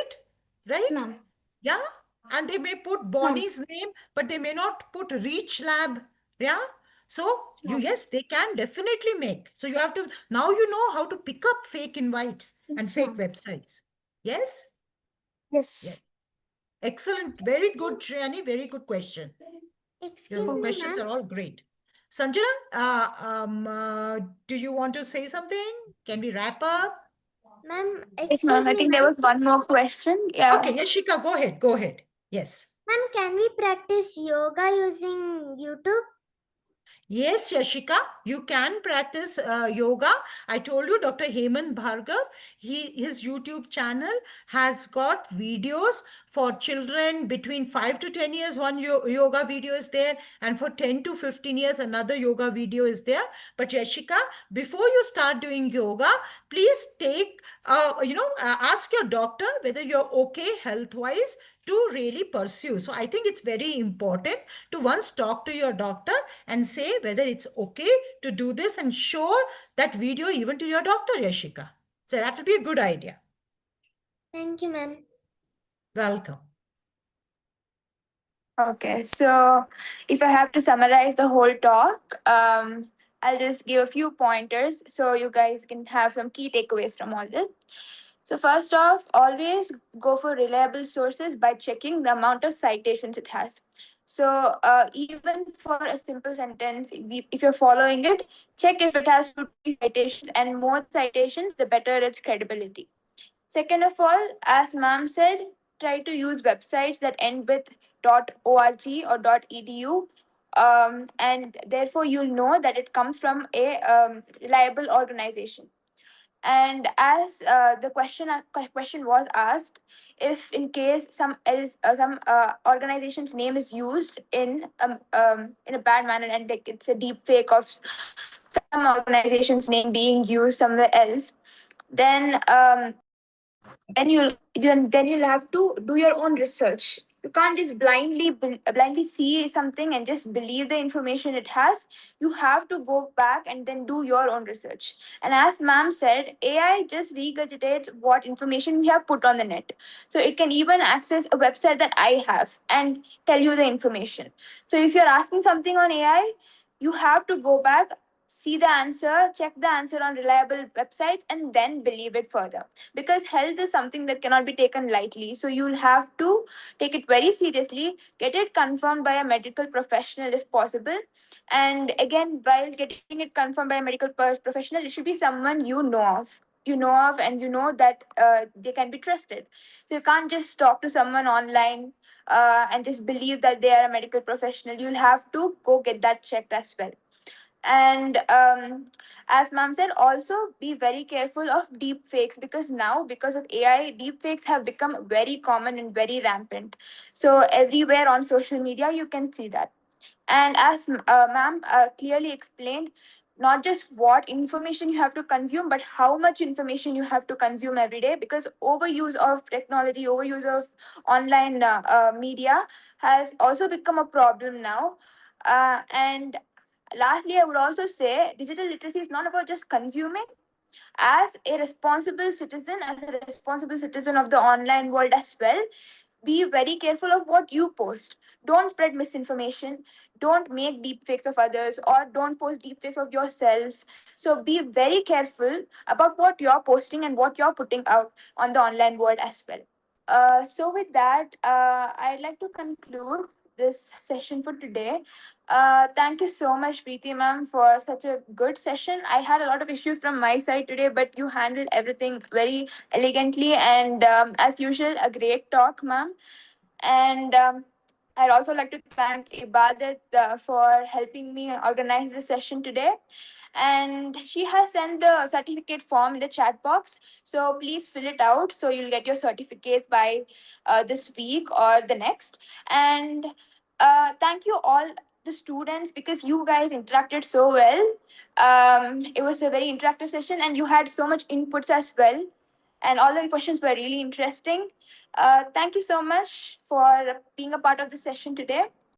Yes, Right? ma'am. Yeah. And they may put Yes, ma'am. Bonnie's name, but they may not put Reach Lab. Yeah. So Yes, ma'am. yes, they can definitely make. So you have to, now you know how to pick up fake invites and Yes, fake ma'am. websites. Yes? Yes. Yes. Excellent. Very good, Shreyani. Very good question. Your Excuse me, questions ma'am. are all great. Sanjana, do you want to say something? Can we wrap up? Ma'am, Yes, ma'am. excuse I me, think there ma'am. was one more question. Yeah. Okay, Yashika, go ahead. Go ahead. Yes. Ma'am, can we practice yoga using YouTube? Yes, Yashika, you can practice yoga. I told you, Dr. Hemant Bhargav, his YouTube channel has got videos for children between 5 to 10 years. One yoga video is there, and for 10 to 15 years, another yoga video is there. But Yashika, before you start doing yoga, please ask your doctor whether you're okay health-wise to really pursue. So I think it's very important to once talk to your doctor and say whether it's okay to do this and show that video even to your doctor, Yashika. So that will be a good idea. Thank you, ma'am. Welcome. Okay, so if I have to summarize the whole talk, I'll just give a few pointers so you guys can have some key takeaways from all this. So first off, always go for reliable sources by checking the amount of citations it has. So even for a simple sentence, if you're following it, check if it has 2 to 3 citations, and more the citations, the better its credibility. Second of all, as ma'am said, try to use websites that end with .org or .edu, and therefore you'll know that it comes from a reliable organization. And as the question was asked, if in case some organization's name is used in a bad manner, and like it's a deep fake of some organization's name being used somewhere else, then then you'll have to do your own research. You can't just blindly see something and just believe the information it has. You have to go back and then do your own research. And as ma'am said, AI just regurgitates what information we have put on the net. So it can even access a website that I have and tell you the information. So if you're asking something on AI, you have to go back, see the answer, check the answer on reliable websites, and then believe it further. Because health is something that cannot be taken lightly. So you'll have to take it very seriously, get it confirmed by a medical professional if possible. And again, while getting it confirmed by a medical professional, it should be someone you know of. And you know that they can be trusted. So you can't just talk to someone online and just believe that they are a medical professional. You'll have to go get that checked as well. And as ma'am said, also be very careful of deep fakes, because now, because of AI, deep fakes have become very common and very rampant. So everywhere on social media you can see that. And as ma'am clearly explained, not just what information you have to consume, but how much information you have to consume every day, because overuse of technology, overuse of online media has also become a problem now. And lastly, I would also say digital literacy is not about just consuming. As a responsible citizen of the online world as well, be very careful of what you post. Don't spread misinformation. Don't make deepfakes of others, or don't post deepfakes of yourself. So be very careful about what you're posting and what you're putting out on the online world as well. So with that, I'd like to conclude this session for today. Thank you so much, Preeti ma'am, for such a good session. I had a lot of issues from my side today, but you handled everything very elegantly, and as usual, a great talk, ma'am. And I'd also like to thank Ibadat for helping me organize this session today. And she has sent the certificate form in the chat box. So please fill it out so you'll get your certificates by this week or the next. And thank you all the students, because you guys interacted so well. It was a very interactive session and you had so much inputs as well. And all the questions were really interesting. Thank you so much for being a part of the session today.